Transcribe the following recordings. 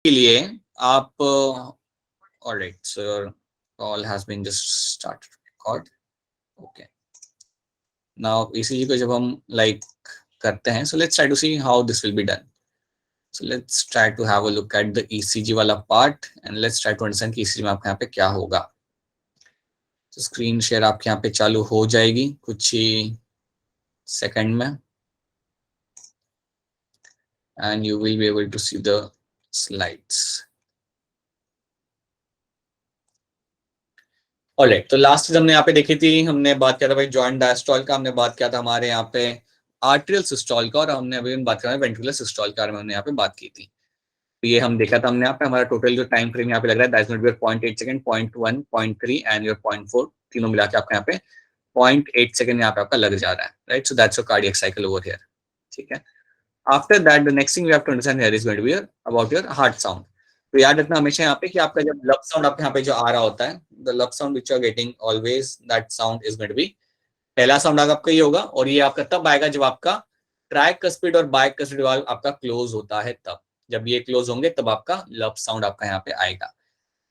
के लिए आप all right, so your call has been just started record. Okay, now ECG को जब हम लाइक करते हैं, so let's try to see how this will be done. So let's try to have a look at the ECG वाला part and let's try to understand कि ECG में आपके यहाँ पे क्या होगा। तो स्क्रीन शेयर आपके यहाँ पे चालू हो जाएगी कुछ ही सेकंड में and you will be able to see the slides. Alright, तो लास्ट चीज हमने यहाँ पे देखी थी, हमने बात किया था भाई जॉइंट डायस्टोल का, हमने बात किया था हमारे यहाँ पे आर्टेरियल सिस्टोल का, और हमने अभी बात किया वेंट्रिकुलर सिस्टोल के बारे में हमने यहाँ पे बात की थी। तो ये हम देखा था हमने यहाँ पे, हमारा टोटल जो टाइम फ्रेम यहाँ पे लग रहा है that's not your 0.8 second, 0.1, 0.3 and your 0.4, तीनों मिला के आपका यहाँ पे 0.8 सेकंड यहाँ पे आपका लग जा रहा है, right. So that's your cardiac cycle over here, ठीक है। After that the next thing we have to understand here is going to be about your heart sound. तो याद रखना हमेशा यहाँ पे कि आपका जब लब साउंड आपके यहाँ पे जो आ रहा होता है, the lub sound which you are getting always, that sound is going to be, पहला साउंड आपका ये होगा, और ये आपका तब आएगा जब आपका ट्राइकस्पिड और बाइकस्पिड वाल्व आपका क्लोज होता है, तब जब ये क्लोज होंगे तब आपका लब साउंड आपका यहाँ पे आएगा।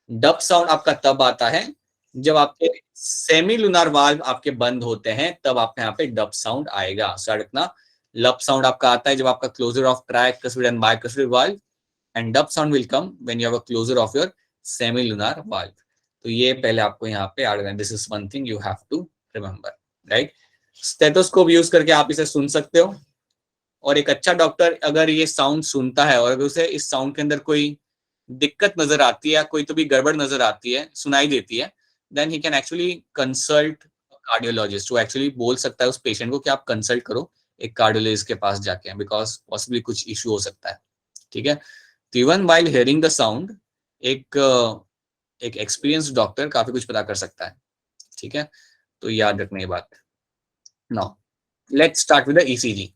डब साउंड आपका तब आता है जब आपके सेमी लूनार वाल्व आपके बंद होते हैं, तब आपके यहाँ पे डब साउंड आएगा। सो रखना, लब साउंड आपका आता है जब आपका closure of tricuspid and bicuspid valve, and dub sound will come when you have a closure of your semi lunar valve. तो ये पहले आपको यहाँ पे याद रखना, this is one thing you have to remember, right. Stethoscope use करके आप इसे सुन सकते हो, और एक अच्छा डॉक्टर अगर ये साउंड सुनता है और अगर उसे इस साउंड के अंदर कोई दिक्कत नजर आती है, कोई तो भी गड़बड़ नजर आती है, सुनाई देती है, then he can actually consult cardiologist. वो एक्चुअली बोल सकता है उस पेशेंट को कि आप कंसल्ट करो एक कार्डियोलॉजिस्ट के पास जाके, बिकॉज पॉसिबली कुछ इश्यू हो सकता है, ठीक है। तो even while hearing the sound एक एक्सपीरियंस्ड डॉक्टर काफी कुछ पता कर सकता है, ठीक है। तो याद रखना ये बात। Now let's start with the ECG.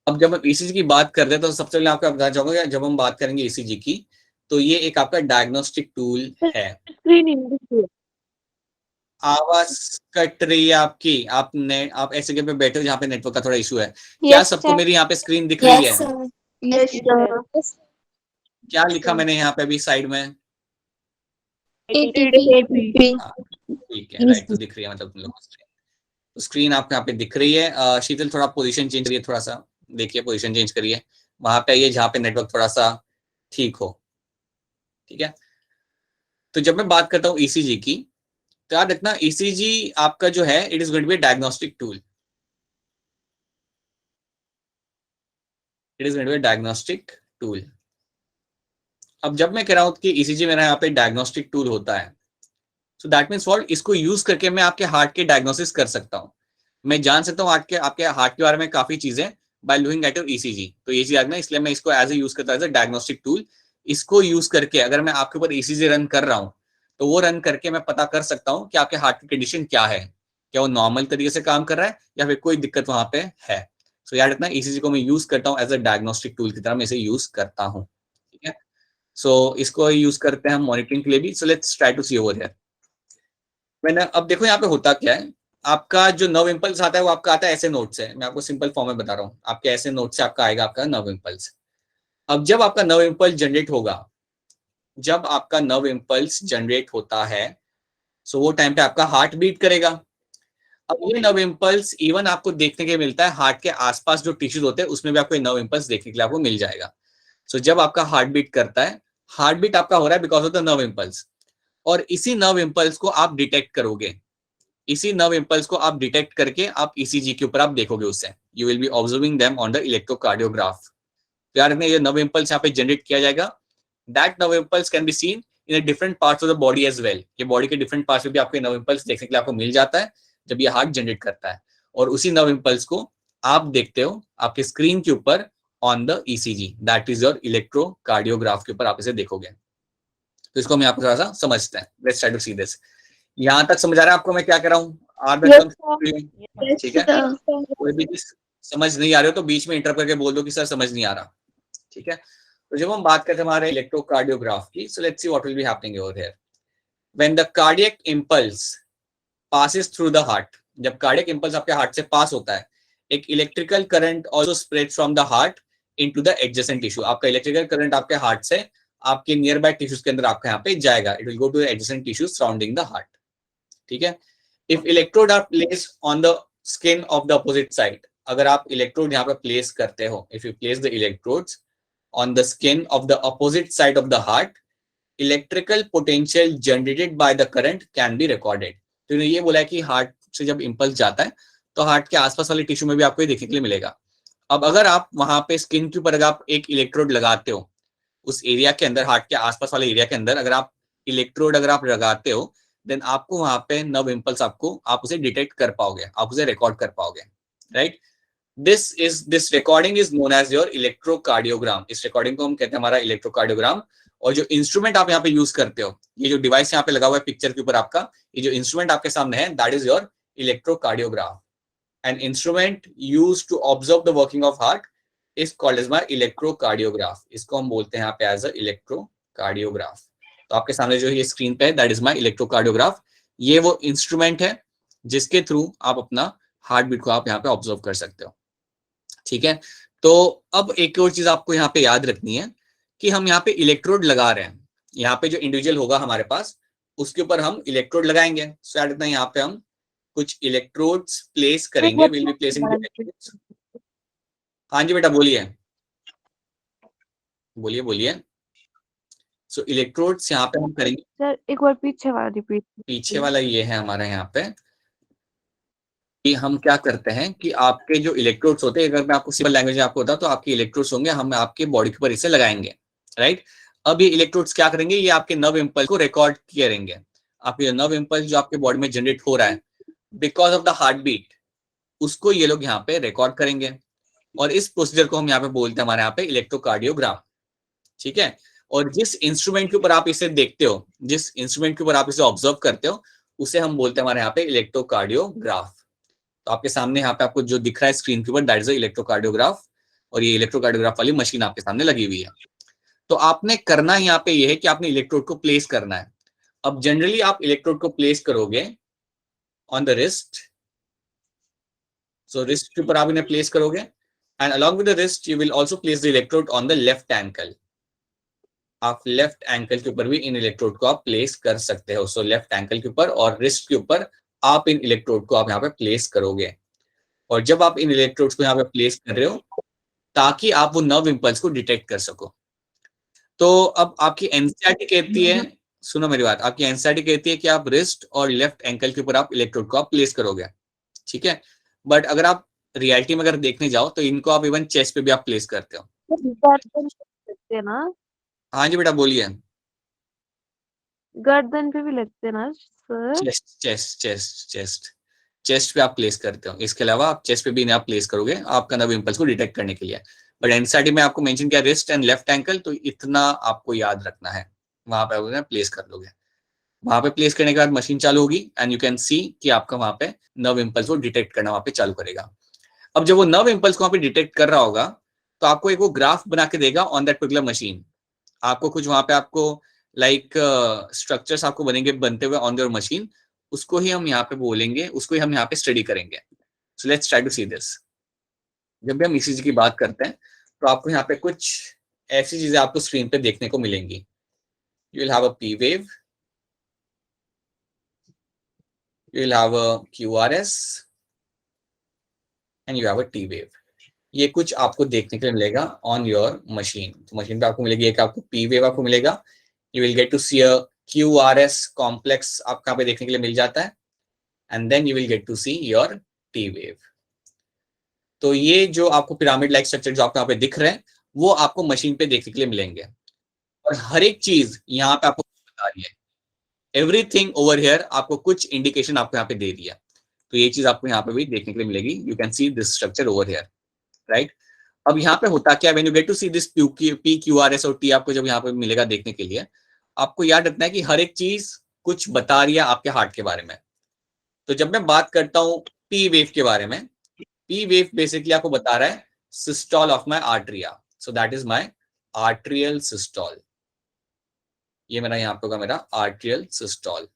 अब जब हम ईसीजी की बात कर रहे हैं तो सबसे पहले आपको बताना चाहूंगा, जब हम बात करेंगे ईसीजी की, तो ये एक आपका डायग्नोस्टिक टूल है। आवाज कट रही है आपकी, आप ऐसे जगह पे बैठे हो जहाँ पे नेटवर्क का थोड़ा इशू है। क्या सबको मेरी यहाँ पे स्क्रीन दिख रही है? क्या लिखा मैंने यहाँ पे अभी साइड में? ठीक है, राइट, तो दिख रही है मतलब तुम लोग को स्क्रीन आपको यहाँ पे दिख रही है। शीतल थोड़ा पोजीशन चेंज करिए, थोड़ा सा देखिए, पोजीशन चेंज करिए, वहां पे आइए जहाँ पे नेटवर्क थोड़ा सा ठीक हो, ठीक है। तो जब मैं बात करता हूँ ईसीजी की, तो याद रखना ईसीजी आपका जो है it is going to be diagnostic tool, it is going to be diagnostic tool. अब जब मैं कह रहा हूँ कि ईसीजी मेरा यहाँ पे डायग्नोस्टिक टूल होता है, सो दैट मीन्स व्हाट, इसको यूज करके मैं आपके हार्ट के डायग्नोसिस कर सकता हूँ, मैं जान सकता हूँ आपके हार्ट के बारे में काफी चीजें by looking at your ECG. तो ये चीज ना, इसलिए मैं इसको एज ए यूज करता हूँ एज ए डायग्नोस्टिक टूल। इसको यूज करके अगर मैं आपके ऊपर ईसीजी रन कर रहा हूँ, तो वो रन करके मैं पता कर सकता हूँ कि आपके हार्ट की कंडीशन क्या है, क्या वो नॉर्मल तरीके से काम कर रहा है या फिर कोई दिक्कत वहां पे है। सो याद रखना ईसीजी को मैं यूज करता हूँ एज ए डायग्नोस्टिक टूल की तरह, मैं इसे यूज करता हूँ, ठीक है। सो इसको यूज करते हैं हम मॉनिटरिंग के लिए भी। So let's try to see over here. मैंने अब देखो यहाँ पे होता क्या है, आपका जो नर्व इंपल्स आता है वो आपका आता है ऐसे नोट से, मैं आपको सिंपल फॉर्म में बता रहा हूँ, आपके ऐसे नोट से आपका आएगा आपका नर्व इंपल्स। अब जब आपका नर्व इंपल्स जनरेट होगा, जब आपका नर्व इंपल्स जनरेट होता है, सो वो टाइम पे आपका हार्ट बीट करेगा। अब ये नर्व इंपल्स इवन आपको देखने के मिलता है हार्ट के आसपास जो टिश्यूज होते हैं उसमें भी आपको नर्व इंपल्स देखने के लिए आपको मिल जाएगा। सो जब आपका हार्ट बीट करता है, हार्ट बीट आपका हो रहा है because of the nerve impulse, और इसी नर्व इंपल्स को आप डिटेक्ट करोगे, इसी नर्व इंपल्स को आप डिटेक्ट करके आप ईसीजी के ऊपर आप देखोगे, उससे you will be observing them on the electrocardiograph. तो यार ये नर्व इंपल्स यहाँ पे जनरेट किया जाएगा, that nerve impulse can be seen in different parts of the body as well. ये बॉडी के डिफरेंट पार्ट्स में भी आपको नर्व इंपल्स देखने के लिए आपको मिल जाता है जब ये हार्ट जनरेट करता है, और उसी नर्व इंपल्स को आप देखते हो आपके स्क्रीन के ऊपर on the ECG, that is your electrocardiograph के ऊपर आप इसे देखोगे। तो इसको हम यहाँ पर थोड़ा सा समझते हैं, let's try to see this. यहाँ तक समझ आ रहा है आपको मैं क्या कर रहा हूँ? ठीक है, कोई भी चीज समझ नहीं आ रही हो तो बीच में इंटरप्ट करके बोल दो कि सर समझ नहीं आ रहा, ठीक है। तो जब हम बात करते हैं हमारे इलेक्ट्रोकार्डियोग्राफ की, so let's see what will be happening over here when the cardiac impulse passes through the heart. जब कार्डियक इंपल्स आपके हार्ट से पास होता है, एक electrical current also spread from the heart into the adjacent tissue. आपका electrical current आपके heart से आपके नियर बाय टिश्यूज के अंदर आपका यहाँ पे जाएगा, it will go to adjacent tissues surrounding the heart. ठीक है, if electrode are place on the skin of the opposite side, अगर आप इलेक्ट्रोड यहाँ पे प्लेस करते हो, if you place the electrodes on the skin of the opposite side of the heart, electrical potential generated by the current can be recorded. तो ये बोला है कि हार्ट से जब इंपल्स जाता है तो हार्ट के आसपास वाले टिश्यू में भी आपको ये देखने के लिए मिलेगा। अब अगर आप वहां पे स्किन के ऊपर अगर आप एक इलेक्ट्रोड लगाते हो, उस एरिया के अंदर, हार्ट के आसपास वाले एरिया के अंदर अगर आप इलेक्ट्रोड अगर आप लगाते हो, देन आपको वहां पे नर्व इंपल्स आप उसे डिटेक्ट कर पाओगे, आप उसे रिकॉर्ड कर पाओगे, right. This recording is known as your electrocardiogram. इस रिकॉर्डिंग को हम कहते हैं हमारा इलेक्ट्रोकार्डियोग्राम। और जो इंस्ट्रूमेंट आप यहाँ पे यूज करते हो, ये जो डिवाइस यहाँ पे लगा हुआ है पिक्चर के ऊपर आपका, ये जो इंस्ट्रूमेंट आपके सामने है, that is your electrocardiograph. An instrument use to observe the working of heart is called as my electrocardiograph. इसको हम बोलते हैं यहाँ पे एज अ इलेक्ट्रोकार्डियोग्राफ। तो आपके सामने जो ये स्क्रीन पे है, दैट इज माय इलेक्ट्रोकार्डियोग्राफ। ये वो इंस्ट्रूमेंट है जिसके थ्रू आप अपना हार्ट बीट को आप यहाँ पे ऑब्जर्व कर सकते हो। ठीक है, तो अब एक और चीज आपको यहाँ पे याद रखनी है कि हम यहाँ पे इलेक्ट्रोड लगा रहे हैं, यहाँ पे जो इंडिविजुअल होगा हमारे पास उसके ऊपर हम इलेक्ट्रोड लगाएंगे। सो याद रखना, यहाँ पे हम कुछ इलेक्ट्रोड्स प्लेस करेंगे, will be placing the electrodes. हाँ जी बेटा बोलिए बोलिए बोलिए। सो इलेक्ट्रोड्स यहाँ पे हम करेंगे। सर एक बार पीछे वाला रिपीट। पीछे वाला ये है हमारा यहाँ पे कि हम क्या करते हैं कि आपके जो इलेक्ट्रोड्स होते हैं, अगर मैं आपको सिंपल लैंग्वेज में आपको बताऊं तो आपके इलेक्ट्रोड्स होंगे, हम आपके बॉडी के ऊपर इसे लगाएंगे, राइट। अब ये इलेक्ट्रोड्स क्या करेंगे, ये आपके नर्व इंपल्स को रिकॉर्ड करेंगे। आपके नर्व इंपल्स जो आपके बॉडी में जनरेट हो रहा है because of the heart beat, उसको ये लोग यहाँ पे रिकॉर्ड करेंगे। और इस प्रोसीजर को हम यहाँ पे बोलते हैं हमारे यहाँ पे इलेक्ट्रोकार्डियोग्राम। ठीक है, और जिस इंस्ट्रूमेंट के ऊपर आप इसे देखते हो, जिस इंस्ट्रूमेंट के ऊपर आप इसे ऑब्जर्व करते हो, उसे हम बोलते हैं हमारे यहाँ पे इलेक्ट्रोकार्डियोग्राफ। तो आपके सामने यहाँ पे आपको जो दिख रहा है स्क्रीन के ऊपर, दैट इज इलेक्ट्रोकार्डियोग्राफ। और ये इलेक्ट्रोकार्डियोग्राफ वाली मशीन आपके सामने लगी हुई है। तो आपने करना यहाँ पे ये है कि आपने इलेक्ट्रोड को प्लेस करना है। अब जनरली आप इलेक्ट्रोड को प्लेस करोगे on the wrist, so wrist के ऊपर आप इन्हें प्लेस करोगे, and along with the wrist you will also place the electrode on the left ankle. आप लेफ्ट एंकल के ऊपर भी इन इलेक्ट्रोड को आप प्लेस कर सकते हो। सो लेफ्ट एंकल के ऊपर और रिस्ट के ऊपर आप इन इलेक्ट्रोड को आप यहाँ पे प्लेस करोगे। और जब आप इन इलेक्ट्रोड्स को यहाँ पे प्लेस कर रहे हो ताकि आप वो नर्व इंपल्स को डिटेक्ट कर सको। तो अब आपकी एनसीईआरटी कहती है, सुनो मेरी बात, आपकी एनसीईआरटी कहती है कि आप रिस्ट और लेफ्ट एंकल के ऊपर आप इलेक्ट्रोड को आप प्लेस करोगे, ठीक है। बट अगर आप रियलिटी में अगर देखने जाओ तो इनको आप इवन चेस्ट पे भी आप प्लेस करते हो। लगते ना? हाँ जी बेटा बोलिए। गर्दन पे भी लगते ना sir? Chest chest chest chest chest पे आप प्लेस करते हो। इसके अलावा आप चेस्ट पे भी आप प्लेस करोगे आपका नर्व इंपल्स को डिटेक्ट करने के लिए। बट एनसीईआरटी में आपको मेंशन किया रिस्ट एंड लेफ्ट एंकल, तो इतना आपको याद रखना है, वहां पे प्लेस कर लोगे। वहां पे प्लेस करने के बाद मशीन चालू होगी एंड यू कैन सी कि आपका वहां पे नर्व इंपल्स को डिटेक्ट करना वहां पे चालू करेगा। अब जब वो नर्व इंपल्स को वहां पे डिटेक्ट कर रहा होगा तो आपको एक वो ग्राफ बना के देगा ऑन दैट पर्टिकुलर मशीन। आपको कुछ वहां पे आपको लाइक स्ट्रक्चर्स आपको बनेंगे बनते हुए ऑन योर मशीन, उसको ही हम यहाँ पे बोलेंगे, उसको ही हम यहाँ पे स्टडी करेंगे। So let's try to see this. जब भी हम ईसीजी की बात करते हैं तो आपको यहाँ पे कुछ ऐसी चीजें आपको स्क्रीन पे देखने को मिलेंगी। You will have a P wave, you will have a QRS and you have a T wave। ये कुछ आपको देखने के लिए मिलेगा ऑन योर मशीन। तो मशीन पे आपको मिलेगी एक आपको P wave आपको मिलेगा, you will get to see a QRS complex आपको यहाँ पे देखने के लिए मिल जाता है, and then you will get to see your T wave। तो ये जो आपको पिरामिड लाइक स्ट्रक्चर जो आपको यहाँ पे दिख रहे हैं वो आपको मशीन पे देखने के लिए मिलेंगे। और हर एक चीज यहाँ पे आपको बता रही है, एवरीथिंग ओवर हियर आपको कुछ इंडिकेशन आपको यहाँ पे दे दिया। तो ये चीज आपको यहाँ पे भी देखने के लिए मिलेगी। You can see this structure over here, right. अब यहाँ पे होता क्या, when you get to see this P Q R S और टी आपको जब यहाँ पे मिलेगा देखने के लिए, आपको याद रखना है कि हर एक चीज कुछ बता रही है आपके हार्ट के बारे में। तो जब मैं बात करता हूँ पी वेव के बारे में, पी वेव बेसिकली आपको बता रहा है systole of my atria. So that is my atrial systole. ये मेरा यहाँ पे होगा मेरा आर्ट्रियल सिस्टोल,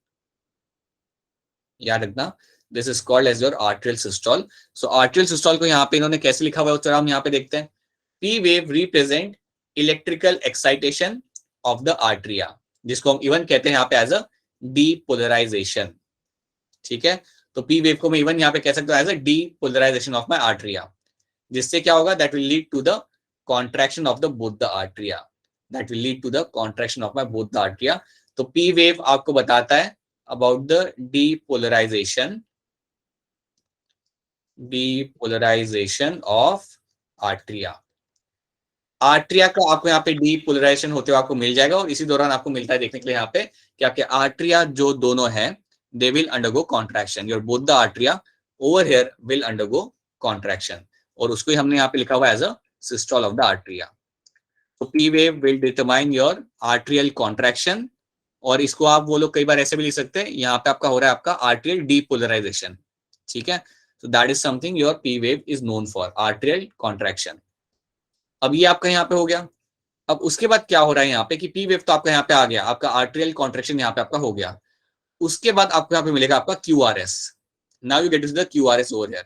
याद रखना। This is called as your atrial systole. So atrial systole को यहाँ पे इन्होंने कैसे लिखा हुआ है हम यहाँ पे देखते हैं। P wave represent electrical excitation of the atria, जिसको हम इवन कहते हैं यहाँ पे एज अ डीपोलराइजेशन। ठीक है, तो पी वेव को मैं इवन यहाँ पे कह सकता हूँ as a depolarization of my atria, जिससे क्या होगा, that will lead to the contraction of the both the atria, that will lead to the contraction of my both the atria. तो पी वेव आपको बताता है about the depolarization of atria. Atria का आपको यहाँ पे डीपोलराइजेशन होते हुए आपको मिल जाएगा, और इसी दौरान आपको मिलता है देखने के लिए यहाँ पे कि आपके आर्टरिया जो दोनों हैं they will undergo contraction, your both the atria over here will undergo contraction, और उसको ही हमने यहाँ पे लिखा हुआ as a systole of the atria. तो P wave will determine your atrial contraction, और इसको आप वो लोग कई बार ऐसे भी लिख सकते हैं, यहाँ पे आपका हो रहा है आपका आर्टरियल डीपोलराइजेशन। ठीक है, so that is something your P wave is known for, arterial contraction। अब ये आपका यहाँ पे हो गया। अब उसके बाद क्या हो रहा है यहाँ पे कि P wave तो आपका यहाँ पे आ गया, आपका arterial contraction यहाँ पे आपका हो गया। उसके बाद आपको यहाँ पे मिलेगा आपका QRS। Now you get to see the QRS over here।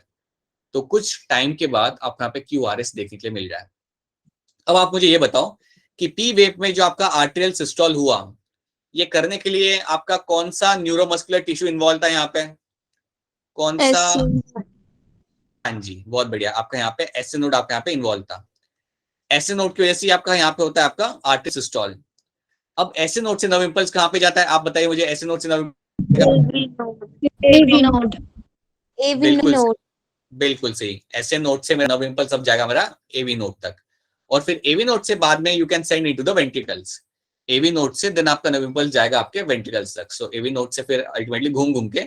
तो कुछ टाइम के बाद आपको यहाँ पे QRS देखने के लिए मिल जाए। अब आप मुझे ये बताओ कि P wave में जो आपका आर्टेरियल सिस्टोल हुआ, ये करने के लिए आपका कौन सा न्यूरोमस्कुलर टिश्यू इन्वॉल्व था यहाँ पे, कौन सा? हाँ जी, बहुत बढ़िया, आपका यहाँ पे एसए नोड आपका यहाँ पे इन्वॉल्व था। एसए नोड की वजह से आपका यहाँ पे होता है आपका आर्टरी सिस्टोल। अब एसए नोड से नर्व इंपल्स कहाँ पे जाता है, आप बताइए मुझे। एसए नोड से नर्व बिल्कुल सही, एसए नोड से मेरा नर्व इंपल्स अब जाएगा मेरा एवी नोड तक, और फिर एवी नोड से बाद में you can send into the ventricles. AV node से देन आपका नर्व इंपल्स जाएगा आपके वेंट्रिकल्स तक। सो एवी नोड से फिर अल्टीमेटली घूम घूम के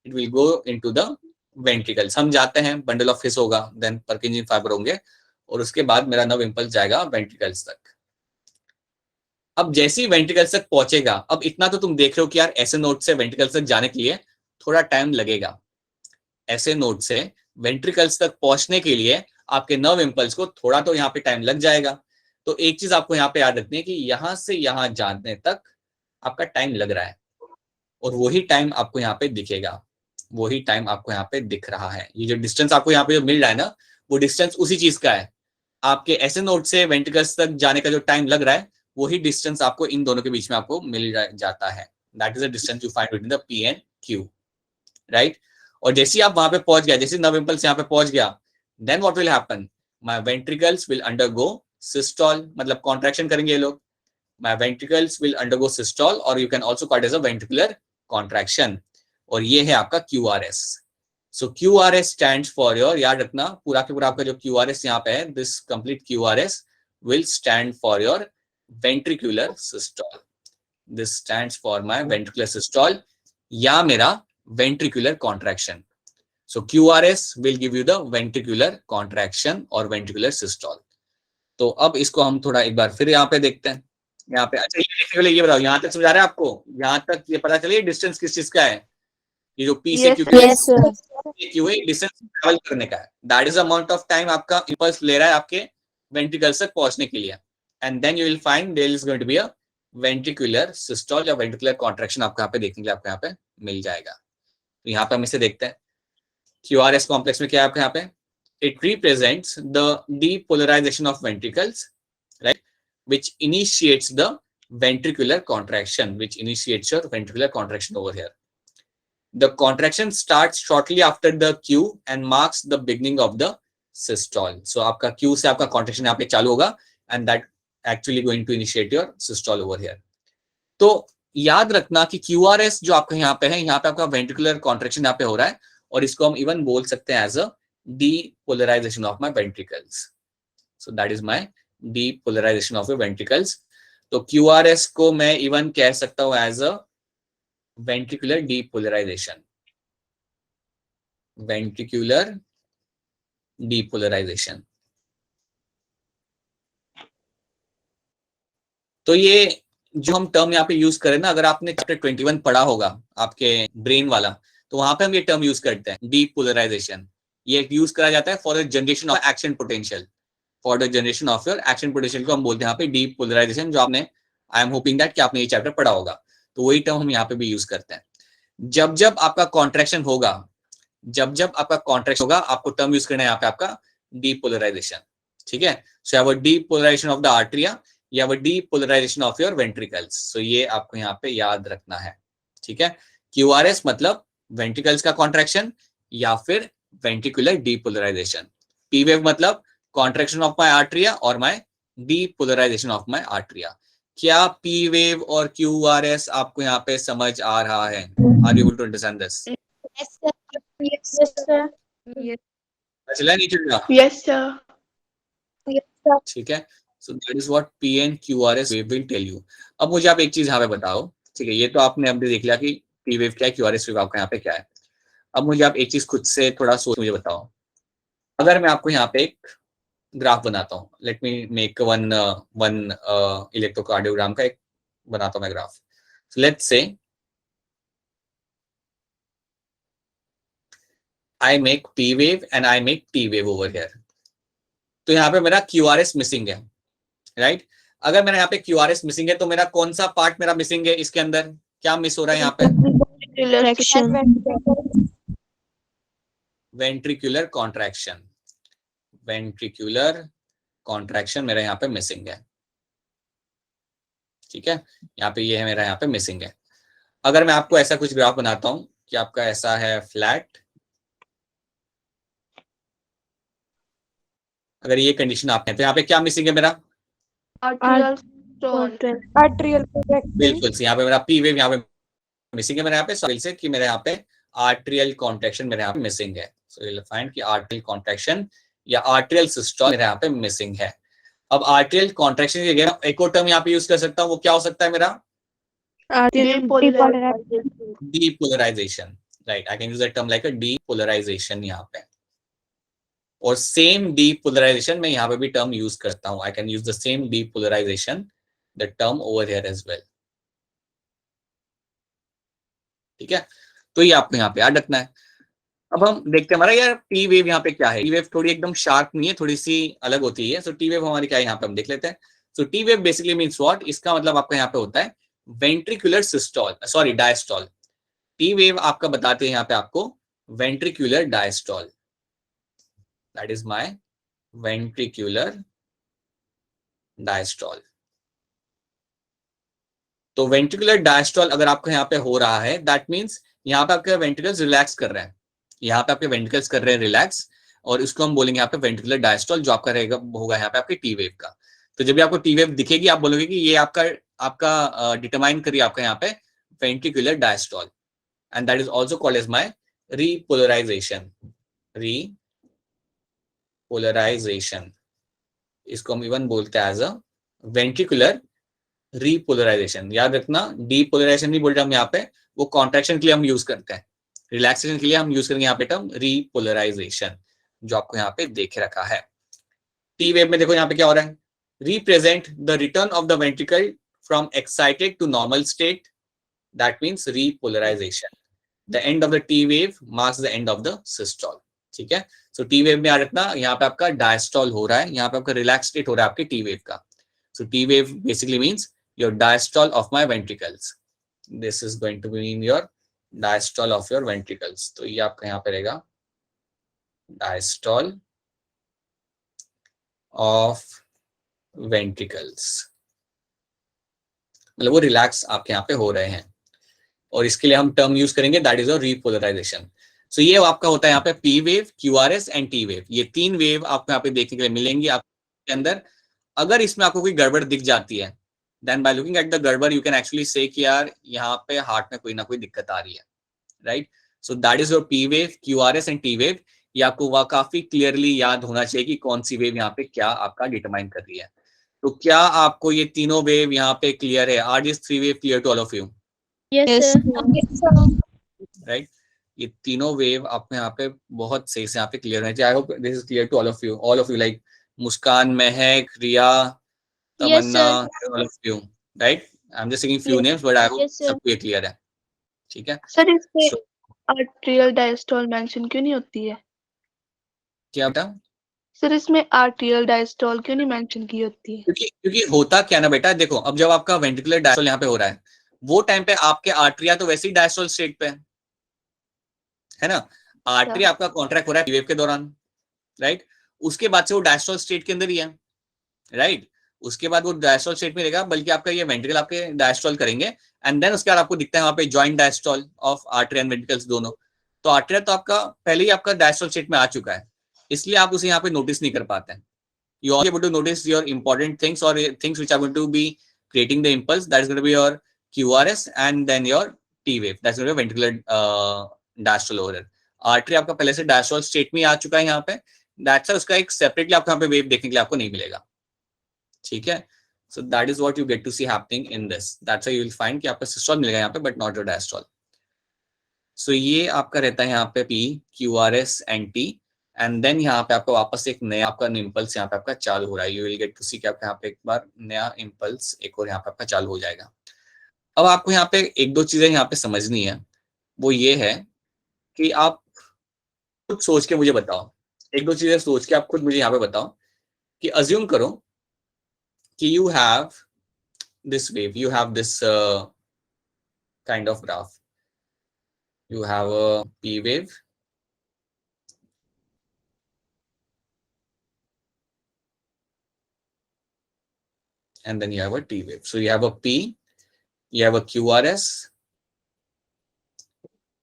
it will go into the ventricles. हम जाते हैं, बंडल ऑफ हिस होगा, देन पर्किंजी फाइबर होंगे, और उसके बाद मेरा नर्व इंपल्स जाएगा वेंट्रिकल्स तक। अब जैसे ही वेंट्रिकल्स तक पहुंचेगा, अब इतना तो तुम देख रहे हो कि यार एसए नोड से वेंट्रिकल्स तक जाने के लिए थोड़ा टाइम लगेगा। एसए नोड से वेंट्रिकल्स तक पहुंचने के लिए आपके नर्व इंपल्स को थोड़ा तो यहाँ पे टाइम लग जाएगा। तो एक चीज आपको यहाँ पे याद रखनी है कि यहां से यहां जाने तक आपका टाइम लग रहा है, और वही टाइम आपको यहाँ पे दिखेगा, वही टाइम आपको यहाँ पे दिख रहा है। ये जो डिस्टेंस आपको यहाँ पे जो मिल रहा है ना, वो डिस्टेंस उसी चीज का है। आपके एसए नोड से वेंट्रिकल्स तक जाने का जो टाइम लग रहा है, वही डिस्टेंस आपको इन दोनों के बीच में आपको मिल जाता है। That is the distance you find between the P and Q, right. और जैसे आप वहां पे पहुंच गया, जैसे नर्व इंपल्स यहाँ पे पहुंच गया, then what will happen, my ventricles will undergo systole, मतलब कॉन्ट्रैक्शन करेंगे ये लोग। My ventricles will undergo systole, और you can also call it as a ventricular contraction, और ये है आपका QRS। So QRS stands for your, याद रखना पूरा के पूरा आपका जो QRS यहाँ पे है, this complete QRS will stand for your ventricular systole. This stands for my ventricular systole या मेरा ventricular contraction। So QRS will give you the ventricular contraction or ventricular systole। तो अब इसको हम थोड़ा एक बार फिर यहाँ पे देखते हैं। यहाँ पे अच्छा, ये देखने के लिए ये बताओ, यहाँ तक समझ आ रहा है आपको? यहाँ तक ये पता चलिए डिस्टेंस किस चीज का है? ये जो P से Q डिस्टेंस ट्रैवल करने का है, that is amount of time आपका इंपल्स ले रहा है आपके वेंट्रिकल्स तक पहुंचने के लिए, and then you will find there is going to be a ventricular systole या वेंट्रिकुलर कॉन्ट्रैक्शन आपको यहाँ पे देखने के लिए आपको यहाँ पे मिल जाएगा। तो यहाँ पे हम इसे देखते हैं। QRS कॉम्प्लेक्स में क्या है आपके यहाँ पे, it represents the depolarization of ventricles, right, which initiates the ventricular contraction, which initiates your ventricular contraction over here। The contraction starts shortly after the Q and marks the beginning of the systole। So आपका Q से आपका contraction यहाँ पे चालू होगा, and that actually going to initiate your systole over here। तो याद रखना कि QRS जो आपका यहाँ पे है, यहाँ पे आपका वेंट्रिकुलर कॉन्ट्रैक्शन यहाँ पे हो रहा है, और इसको हम इवन बोल सकते हैं as a depolarization of my ventricles. So that is my depolarization of your ventricles. तो QRS को मैं इवन कह सकता हूं as a ventricular depolarization, ventricular depolarization. तो ये जो हम टर्म यहाँ पे यूज करें ना, अगर आपने चैप्टर 21 पढ़ा होगा आपके ब्रेन वाला, तो वहां पे हम ये टर्म यूज करते हैं डीपोलराइजेशन। ये यूज करा जाता है for the generation of action potential, for the generation of your action potential को हम बोलते हैं यहाँ पे डीपोलराइजेशन, जो आपने, आई एम होपिंग दैट कि आपने ये चैप्टर पढ़ा होगा, तो वही टर्म हम यहाँ पे भी यूज करते हैं। जब जब आपका कॉन्ट्रैक्शन होगा, जब जब आपका कॉन्ट्रैक्शन होगा, आपको टर्म यूज करना है यहाँ पे आपका डीपोलराइजेशन। ठीक है, so have a depolarization of the atria या वो depolarization of your ventricles. So ये आपको यहाँ पे याद रखना है, ठीक है। QRS मतलब वेंट्रिकल्स का कॉन्ट्रैक्शन या फिर वेंट्रिकुलर डीपोलराइजेशन। P वेव मतलब कॉन्ट्रैक्शन ऑफ माय आर्टरिया और माय डीपोलराइजेशन ऑफ माय आर्टरिया। क्या P वेव और QRS आपको यहाँ पे समझ आ रहा है? Are you able to understand this? Yes, sir. Yes, sir. Yes. चला नहीं चला? Yes, sir. Yes, sir. ठीक है। So that is what P and QRS wave will tell you. अब मुझे आप एक चीज यहाँ पे बताओ, ठीक है, ये तो आपने अभी देख लिया कि P वेव क्या है, QRS वेव आपका यहाँ पे क्या है। अब मुझे आप एक चीज खुद से थोड़ा सोच मुझे बताओ। अगर मैं आपको यहाँ पे एक ग्राफ बनाता हूँ, let me make one electrocardiogram का एक बनाता हूँ मैं graph. Let's say I make P wave and I make T wave over here। तो यहाँ पे मेरा QRS मिसिंग है, राइट। अगर मेरा यहाँ पे QRS मिसिंग है तो मेरा कौन सा पार्ट मेरा मिसिंग है इसके अंदर? क्या मिस हो रहा है यहाँ पे? Ventricular contraction. वेंट्रिकुलर कॉन्ट्रैक्शन मेरा यहाँ पे मिसिंग है, ठीक है। यहाँ पे ये है मेरा यहाँ पे मिसिंग है। अगर मैं आपको ऐसा कुछ ग्राफ बनाता हूँ कि आपका ऐसा है फ्लैट, अगर ये कंडीशन आप है तो यहाँ पे क्या मिसिंग है मेरा? Arterial stone. Arterial contraction. बिल्कुल से यहाँ पे मेरा P वेव यहाँ पे मिसिंग है मेरे यहाँ पे, सॉरी से कि मेरे यहाँ पे आर्टरियल कॉन्ट्रैक्शन मेरे यहाँ पे मिसिंग है। सो यू विल फाइंड कि आर्टरियल कॉन्ट्रैक्शन या आर्टरियल सिस्टोल मेरे यहाँ पे मिसिंग है। अब आर्टरियल कॉन्ट्रैक्शन की जगह एक और टर्म यहाँ पे यूज कर सकता हूँ, वो क्या हो सकता है मेरा? Depolarisation, right. I can use that term like a depolarisation यहाँ पे। और सेम डीपोलराइजेशन मैं यहाँ पे भी टर्म यूज करता हूँ। I can use the same depolarisation the term over here as well, ठीक है। तो ये आपको यहाँ पे याद रखना है। अब हम देखते हैं हमारा यार P वेव यहाँ पे क्या है। T वेव थोड़ी एकदम शार्प नहीं है, थोड़ी सी अलग होती है। सो T वेव हमारी क्या है यहाँ पे हम देख लेते हैं। सो T wave basically means what, इसका मतलब आपका यहाँ पे होता है ventricular systole, sorry diastole. T wave आपका बताते हैं यहाँ पे आपको ventricular diastole, that is my ventricular diastole. तो वेंट्रिकुलर डायस्टोल अगर आपको यहाँ पे हो रहा है, दैट मींस यहाँ पे आपके वेंट्रिकल्स रिलैक्स कर रहे हैं, यहाँ पे आपके वेंट्रिकल्स कर रहे हैं रिलैक्स, और इसको हम बोलेंगे यहाँ पे वेंट्रिकुलर डायस्टोल, जो आपका रहेगा होगा यहाँ पे आपके T वेव का। तो जब भी आपको T वेव दिखेगी आप बोलोगे कि ये आपका डिटरमाइन करिए आपका यहाँ पे ventricular diastole, and that is also called as my repolarisation. Repolarisation इसको हम इवन बोलते हैं एज अ वेंट्रिकुलर रीपोलराइजेशन। याद रखना, डीपोलराइजेशन नहीं बोल रहे हम यहाँ पे, वो कॉन्ट्रैक्शन के लिए हम यूज करते हैं, रिलैक्सेशन के लिए हम यूज करेंगे यहाँ पे टर्म रीपोलराइजेशन, जो आपको यहाँ पे देख रखा है। T वेव में देखो यहाँ पे क्या हो रहा है, represent the return of the ventricle from excited to normal state, that means repolarisation. The end of the T wave marks the end of the systole, ठीक है। सो T वेव में याद रखना यहाँ पे आपका डायस्टोल हो रहा है, यहाँ पे आपका रिलैक्स स्टेट हो रहा है आपके T वेव का। सो T wave basically means your diastole of my ventricles, this is going to mean your diastole of your ventricles। तो ये आपका यहाँ पे रहेगा diastole of ventricles, मतलब वो रिलैक्स आपके यहाँ पे हो रहे हैं, और इसके लिए हम टर्म यूज करेंगे दैट इज रीपोलराइजेशन। सो ये आपका होता है यहाँ पे P wave, QRS and T wave, ये तीन वेव आपको यहाँ पे देखने के लिए मिलेंगी आपके अंदर। अगर इसमें आपको कोई गड़बड़ दिख जाती है, then by looking at the गड़बड़ you can actually say कि यार यहाँ पे हार्ट में कोई ना कोई दिक्कत आ रही है, right? So that is your P wave, QRS and T wave। ये आपको वह काफी क्लियरली याद होना चाहिए कि कौन सी वेव यहाँ पे क्या आपका डिटरमाइन कर रही है। तो क्या आपको ये तीनों वेव यहाँ पे क्लियर है? Are this three wave clear to all of you? Yes, sir. Right, ये तीनों वेव आपको यहाँ पे बहुत सही से यहाँ पे क्लियर होना चाहिए। I hope this is clear to all of you like Muskan, Mehak, Riya, Tamannaah, all of you, right? I'm just saying few names, but I hope सबको ये clear है, ठीक है? सर इसमें आर्टेरियल डायस्टोल मेंशन क्यों नहीं होती है? क्या बेटा? सर इसमें आर्टेरियल डायस्टोल क्यों नहीं मेंशन की होती है? क्योंकि होता क्या ना बेटा, देखो अब जब आपका वेंट्रिकुलर डायस्टोल यहाँ पे हो रहा है, वो टाइम पे आपके आर्टरिया तो वैसे ही डायस्टोल स्टेट पे है ना। आर्टरी आपका कॉन्ट्रैक्ट हो रहा है वेव के दौरान, राइट? उसके बाद से वो डायस्टोल स्टेट के अंदर ही है, राइट? उसके बाद वो डायस्टोल स्टेट में रहेगा, बल्कि आपका ये वेंट्रिकल आपके डायस्टोल करेंगे एंड देन उसके बाद आपको दिखता है वहां पे joint diastole of artery and ventricles दोनों। तो आर्टरी तो आपका पहले ही आपका डायस्टोल स्टेट में आ चुका है, इसलिए आप उसे यहाँ पे नोटिस नहीं कर पाते हैं। You are able to notice your important things or things which are going to be creating the impulse. That is going to be your QRS and then your T wave. That's going to be ventricular diastole over here. Artery आपका पहले से diastole state में आ चुका है यहाँ पे, that's why उसका एक separately आपको यहाँ पे wave देखने के लिए आपको नहीं मिलेगा, ठीक है। So that is what you get to see happening in this. That's why you will find कि आपका systole मिलेगा यहाँ पे but not your diastole. So ये आपका रहता है यहाँ पे P, QRS and T. And then यहाँ पे आपको वापस एक नया आपका इम्पल्स यहाँ पे आपका चालू हो रहा है। यू विल गेट टू सी कि आपका यहाँ पे एक बार नया इम्पल्स एक और यहाँ पे आपका चालू हो जाएगा। अब आपको यहाँ पे एक दो चीजें यहाँ पे समझनी है, वो ये है कि आप खुद सोच के मुझे बताओ, एक दो चीजें सोच के आप खुद मुझे यहाँ पे बताओ कि अज्यूम करो कि you have this wave, you have this kind of graph, you have a P wave and then you have a T wave. So you have a P, you have a QRS,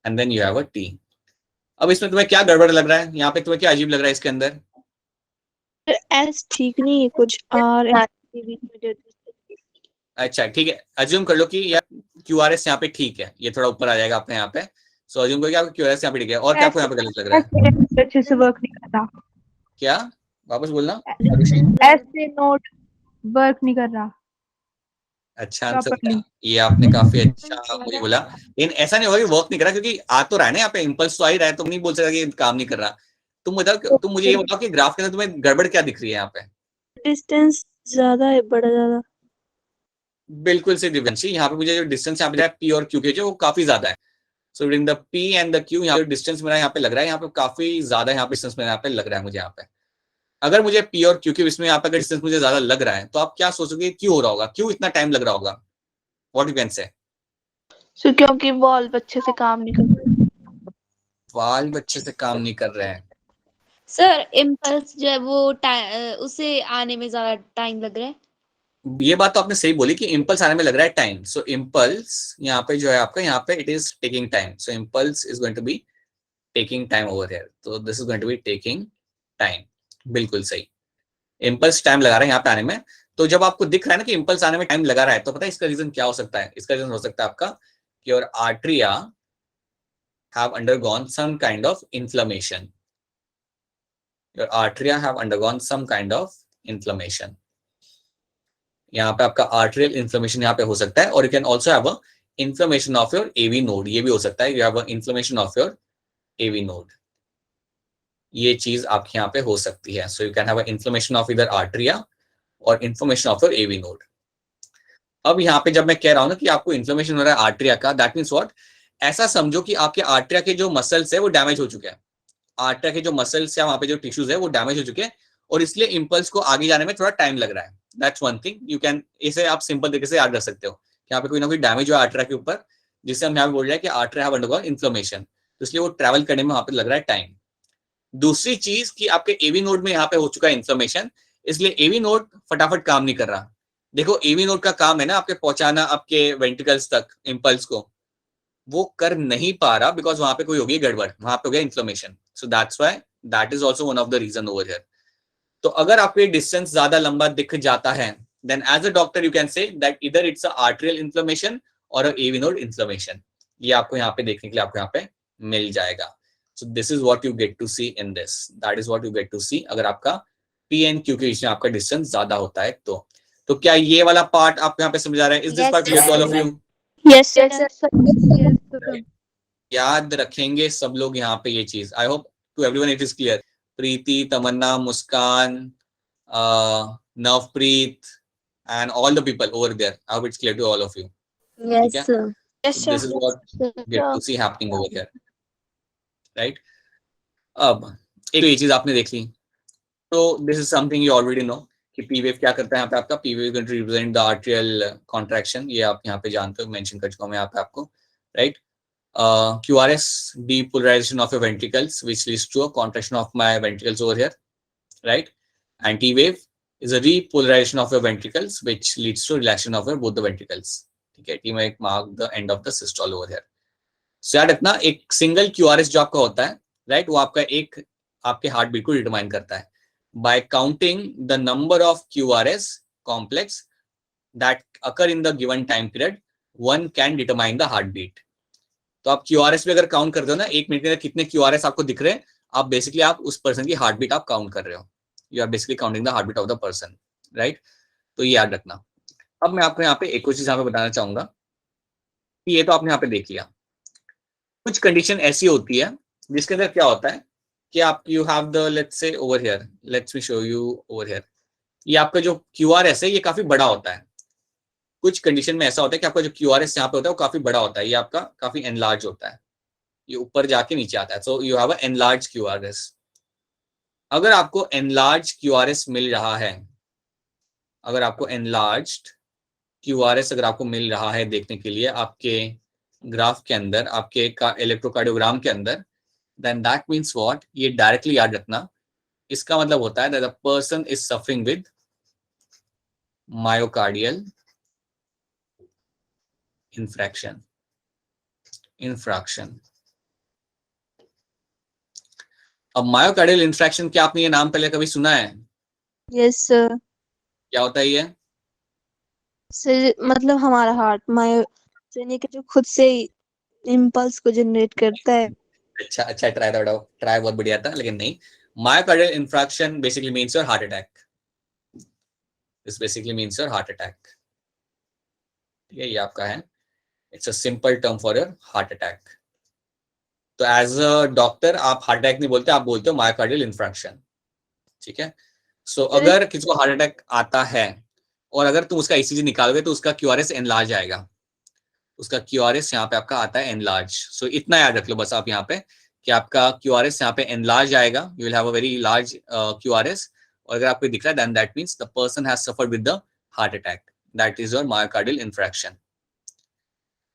and then you have a T. अब इसमें तुम्हें क्या गड़बड़ लग रहा है, यहाँ पे तुम्हें क्या अजीब लग रहा है इसके अंदर? एस ठीक नहीं है कुछ और अच्छा ठीक है, अज्यूम कर लो कि यार QRS यहाँ पे ठीक है, ये थोड़ा ऊपर आ जाएगा अपने यहाँ पे। सो अज्यूम करो कि आपको QRS यहाँ पे ठीक है, और क्या आपको यहाँ पे गलत लग रहा है? अच्छे से वर्क नहीं कर रहा, क्या वापस बोलना? ऐसे नोट वर्क नहीं कर रहा। अच्छा आंसर, ये आपने काफी अच्छा मुझे बोला, लेकिन ऐसा नहीं होगा कि वर्क नहीं कर रहा, क्योंकि आ तो रहा है ना यहाँ पे, इम्पल्स तो आ ही रहा है, तुम नहीं बोल सकते कि काम नहीं कर रहा। तुम बताओ, तुम मुझे ये बताओ कि ग्राफ के अंदर तुम्हें गड़बड़ क्या दिख रही है यहाँ पे? डिस्टेंस ज्यादा है, बड़ा ज्यादा। बिल्कुल से दिव्यांशी, यहाँ पे मुझे जो डिस्टेंस यहाँ पे पी और क्यू के जो वो काफी ज्यादा है। So between the P and the Q यहाँ पे डिस्टेंस मेरा यहाँ पे लग रहा है, यहाँ पे काफी ज्यादा यहाँ पे डिस्टेंस मेरा यहाँ पे लग रहा है मुझे यहाँ पे। अगर मुझे पी और क्यू के बीच में यहाँ पे अगर डिस्टेंस मुझे ज्यादा लग रहा है, तो आप क्या सोचोगे क्यों हो रहा होगा, क्यों इतना टाइम लग रहा होगा? व्हाट यू कैन से? सो क्योंकि वॉल्व अच्छे से काम नहीं कर रहे। वाल्व अच्छे से काम नहीं कर रहे हैं। सर इम्पल्स जो है वो उसे आने में ज्यादा टाइम लग रहा है। ये बात तो आपने सही बोली कि इम्पल्स आने में लग रहा है टाइम। सो इम्पल्स यहाँ पे जो है आपका, यहाँ पे it is taking time. So impulse is going to be taking time over here. तो this is going to be taking time. बिल्कुल सही, इम्पल्स टाइम लगा रहा है यहाँ पे आने में। तो जब आपको दिख रहा है ना कि इम्पल्स आने में टाइम लगा रहा है, तो पता है इसका रीजन क्या हो सकता है? इसका रीजन हो सकता है आपका कि your atria have undergone some kind of inflammation. Your atria have undergone some kind of inflammation. यहाँ पे आपका आर्टरियल इन्फ्लेमेशन यहाँ पे हो सकता है, और you can also have a inflammation of your AV node. ये भी हो सकता है, you have a inflammation of your AV node. ये चीज आपके यहाँ पे हो सकती है। So you can have a inflammation of इधर आर्टरिया और inflammation of your AV node. अब यहाँ पे जब मैं कह रहा हूँ ना कि आपको इन्फ्लेमेशन हो रहा है आर्टरिया का, दैट मीन्स व्हाट? ऐसा समझो कि आपके आर्टरिया के जो मसल्स है वो डैमेज हो चुके हैं। आर्टरिया के जो मसल्स है, वहां पे जो टिश्यूज है वो डैमेज हो चुके हैं, और इसलिए इम्पल्स को आगे जाने में थोड़ा टाइम लग रहा है। That's one thing you can, इसे आप सिंपल तरीके से याद रख सकते हो कि यहाँ पे कोई ना कोई डैमेज हुआ आर्टरिया के ऊपर, जिससे हम यहाँ पे बोल रहे हैं कि आर्टरिया हैव अंडरगॉन इन्फ्लेमेशन, तो इसलिए वो ट्रैवल करने में वहां पे लग रहा है टाइम। दूसरी चीज कि आपके एवी नोड में यहाँ पे हो चुका है इन्फ्लेमेशन, इसलिए एवी नोड फटाफट काम नहीं कर रहा। देखो एवी नोड का काम है ना आपके पहुंचाना आपके वेंट्रिकल्स तक इम्पल्स को, वो कर नहीं पा रहा बिकॉज वहां पे कोई होगी गड़बड़, वहां पे हो गया inflammation. So that's why that is also one of the reason over here. तो अगर आपको डिस्टेंस ज्यादा लंबा दिख जाता है, then as a doctor you can say that इधर इट्स अ आर्टरियल इन्फ्लेमेशन और अ एवी नोड इन्फ्लेमेशन। ये आपको यहाँ पे देखने के लिए आपको यहाँ पे मिल जाएगा। So this is what you get to see in this, that is what you get to see अगर आपका पी एंड क्यू के बीच में आपका डिस्टेंस ज्यादा होता है तो क्या ये वाला पार्ट आप यहाँ पे समझ आ रहा है? Is this part clear to all of you? Yes sir. याद रखेंगे सब लोग यहाँ पे ये चीज। I hope to everyone it is clear. Preeti, Tamanna, Muskan, Navpreet and all the people over there, I hope it's clear to all of you. Yes Okay? Sir. Yes So this is what sir. get to see happening over here, right? अब एक ये चीज आपने देख ली, तो this is something you already know कि P wave क्या करता है। यहाँ पे आपका P wave going to represent the arterial contraction, ये आप यहाँ पे जानते हो, मेंशन कर चुका हूँ मैं यहाँ पे आपको, right? QRS, depolarization of your ventricles which leads to a contraction of my ventricles over here, right? And T wave is a repolarization of your ventricles which leads to relaxation of your both the ventricles. ठीक है, T में एक mark the end of the systole over here. So याद रखना, एक single QRS जो आपका होता है, राइट, वो आपका एक आपके हार्ट बीट को डिटरमाइन करता है by counting the number of QRS complex that occur in the given time period. One can determine the heartbeat. तो आप QRS भी अगर काउंट करते हो ना, एक मिनट में कितने QRS आपको दिख रहे हैं, आप बेसिकली आप उस पर्सन की हार्ट बीट आप काउंट कर रहे हो. You are basically counting the heart beat of the person, right. तो ये याद रखना. अब मैं आपको यहाँ पे एक और चीज यहाँ पे बताना चाहूंगा कि ये तो आपने यहाँ पे देख लिया. कुछ कंडीशन ऐसी होती है जिसके अंदर क्या होता है कि आप you have the let's say over here, let's me show you over here. ये आपका जो QRS है ये काफी बड़ा होता है. कुछ कंडीशन में ऐसा होता है कि आपका जो QRS यहाँ पे होता है वो काफी बड़ा होता है. ये आपका काफी एनलार्ज होता है, ये ऊपर जाके नीचे आता है. So you have a enlarge QRS. अगर आपको एनलार्ज QRS मिल रहा है, अगर आपको एनलार्ज्ड QRS अगर आपको मिल रहा है देखने के लिए आपके ग्राफ के अंदर, आपके इलेक्ट्रोकार्डियोग्राम के अंदर, देन दैट मीन्स व्हाट, ये डायरेक्टली याद रखना, इसका मतलब होता है that the person is suffering with myocardial infraction. अब मायोकार्डियल इंफ्रैक्शन, क्या आपने ये नाम पहले कभी सुना है? Yes sir. क्या होता है ये? सर मतलब हमारा हार्ट मायो जो खुद से इम्पल्स को जनरेट करता है. अच्छा ट्राई बहुत बढ़िया था, लेकिन नहीं. Myocardial infraction basically means your heart attack. This basically means your heart attack. ठीक है, ये आपका है. It's a simple term for your heart attack. तो एज अ डॉक्टर आप हार्ट अटैक नहीं बोलते, आप बोलते हो मायोकार्डियल इंफ्रैक्शन. ठीक है. सो अगर किसी को हार्ट अटैक आता है और अगर तुम उसका ECG निकालोगे तो उसका QRS एनलार्ज आएगा. उसका QRS यहाँ पे आपका आता है एनलार्ज. सो इतना याद रख लो बस आप यहाँ पे कि आपका QRS यहाँ पे एनलार्ज आएगा. You will have a very large QRS. और अगर आपको दिख रहा है then that means the person has suffered with the heart attack. That is your myocardial infarction.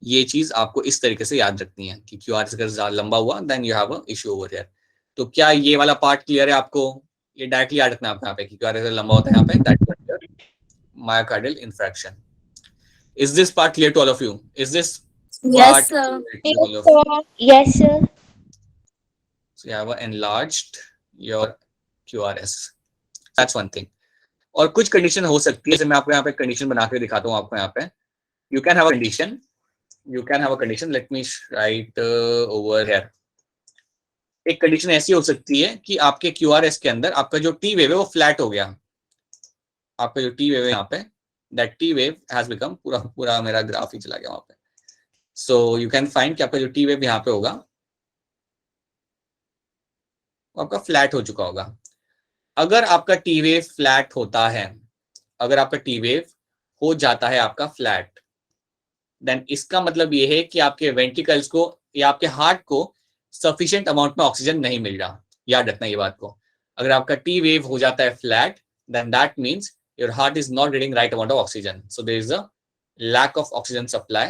ये चीज आपको इस तरीके से याद रखनी है कि QRS अगर ज्यादा लंबा हुआ then you have a issue over here. तो क्या ये वाला पार्ट क्लियर है आपको? ये डायरेक्टली याद रखना है आपको यहाँ पे कि QRS अगर लंबा होता है यहाँ पे, that is myocardial infraction. Is this part clear to all of you? Is this Yes, part sir. clear to all of you? Yes, sir. So you have enlarged your QRS. That's one thing. और कुछ condition हो सकती है, जैसे मैं आपको यहाँ पे कंडीशन बना के दिखाता हूँ आपको यहाँ पे. You can have a condition. You can have a condition. Let me write over here. एक कंडीशन ऐसी हो सकती है कि आपके QRS के अंदर आपका जो T वेव है वो फ्लैट हो गया. आपका जो T वेव है यहाँ पे, that T wave has become पूरा मेरा ग्राफ ही चला गया वहां पे. So you can find कि आपका जो T वेव यहाँ पे होगा वो आपका फ्लैट हो चुका होगा. अगर आपका T वेव फ्लैट होता है, अगर आपका T वेव हो जाता है आपका फ्लैट, देन इसका मतलब ये है कि आपके वेंट्रिकल्स को या आपके हार्ट को सफिशिएंट अमाउंट में ऑक्सीजन नहीं मिल रहा. याद रखना ये बात को. अगर आपका T वेव हो जाता है flat, then that means your heart is not getting right amount of oxygen. So there is a lack of oxygen supply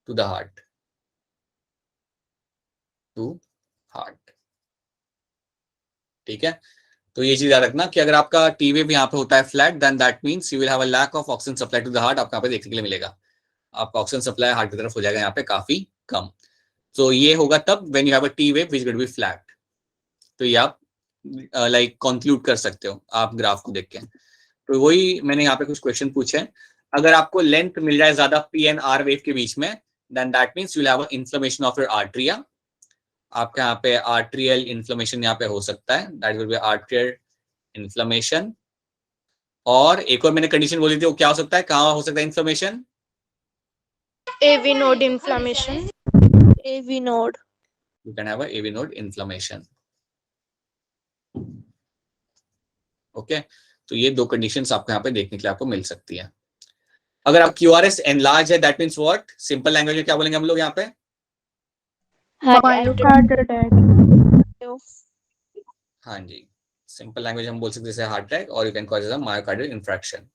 to the heart. ठीक है. तो ये चीज याद रखना कि अगर आपका T वेव यहाँ पे होता है flat, then that means you will have a lack of oxygen supply to the heart. आपको यहाँ पे देखने के लिए मिलेगा आपका ऑक्सीजन सप्लाई हार्ट की तरफ हो जाएगा यहाँ पे काफी कम. तो ये होगा तब when you have a T wave which will be flat. तो ये आप लाइक कंक्लूड कर सकते हो आप ग्राफ को देख के. तो वही मैंने यहाँ पे कुछ क्वेश्चन पूछे. अगर आपको लेंथ मिल जाए ज्यादा PNR वेव के बीच में, then that means you will have a inflammation of your atria. आपके यहाँ पे आर्टरियल इन्फ्लेमेशन यहाँ पे हो सकता है, that will be arterial inflammation. और एक और मैंने कंडीशन बोली थी, वो क्या हो सकता है, कहाँ हो सकता है inflammation? AV node inflammation. AV node. You can have a AV node inflammation. Okay. तो ये दो कंडीशंस आपको यहाँ पे देखने के लिए आपको मिल सकती है. अगर आप QRS एनलार्ज है, that means what? Simple language में क्या बोलेंगे हम लोग यहाँ पे? Heart attack. हाँ जी, सिंपल लैंग्वेज हम बोल सकते हैं हार्ट अटैक, और you can cause a myocardial infraction.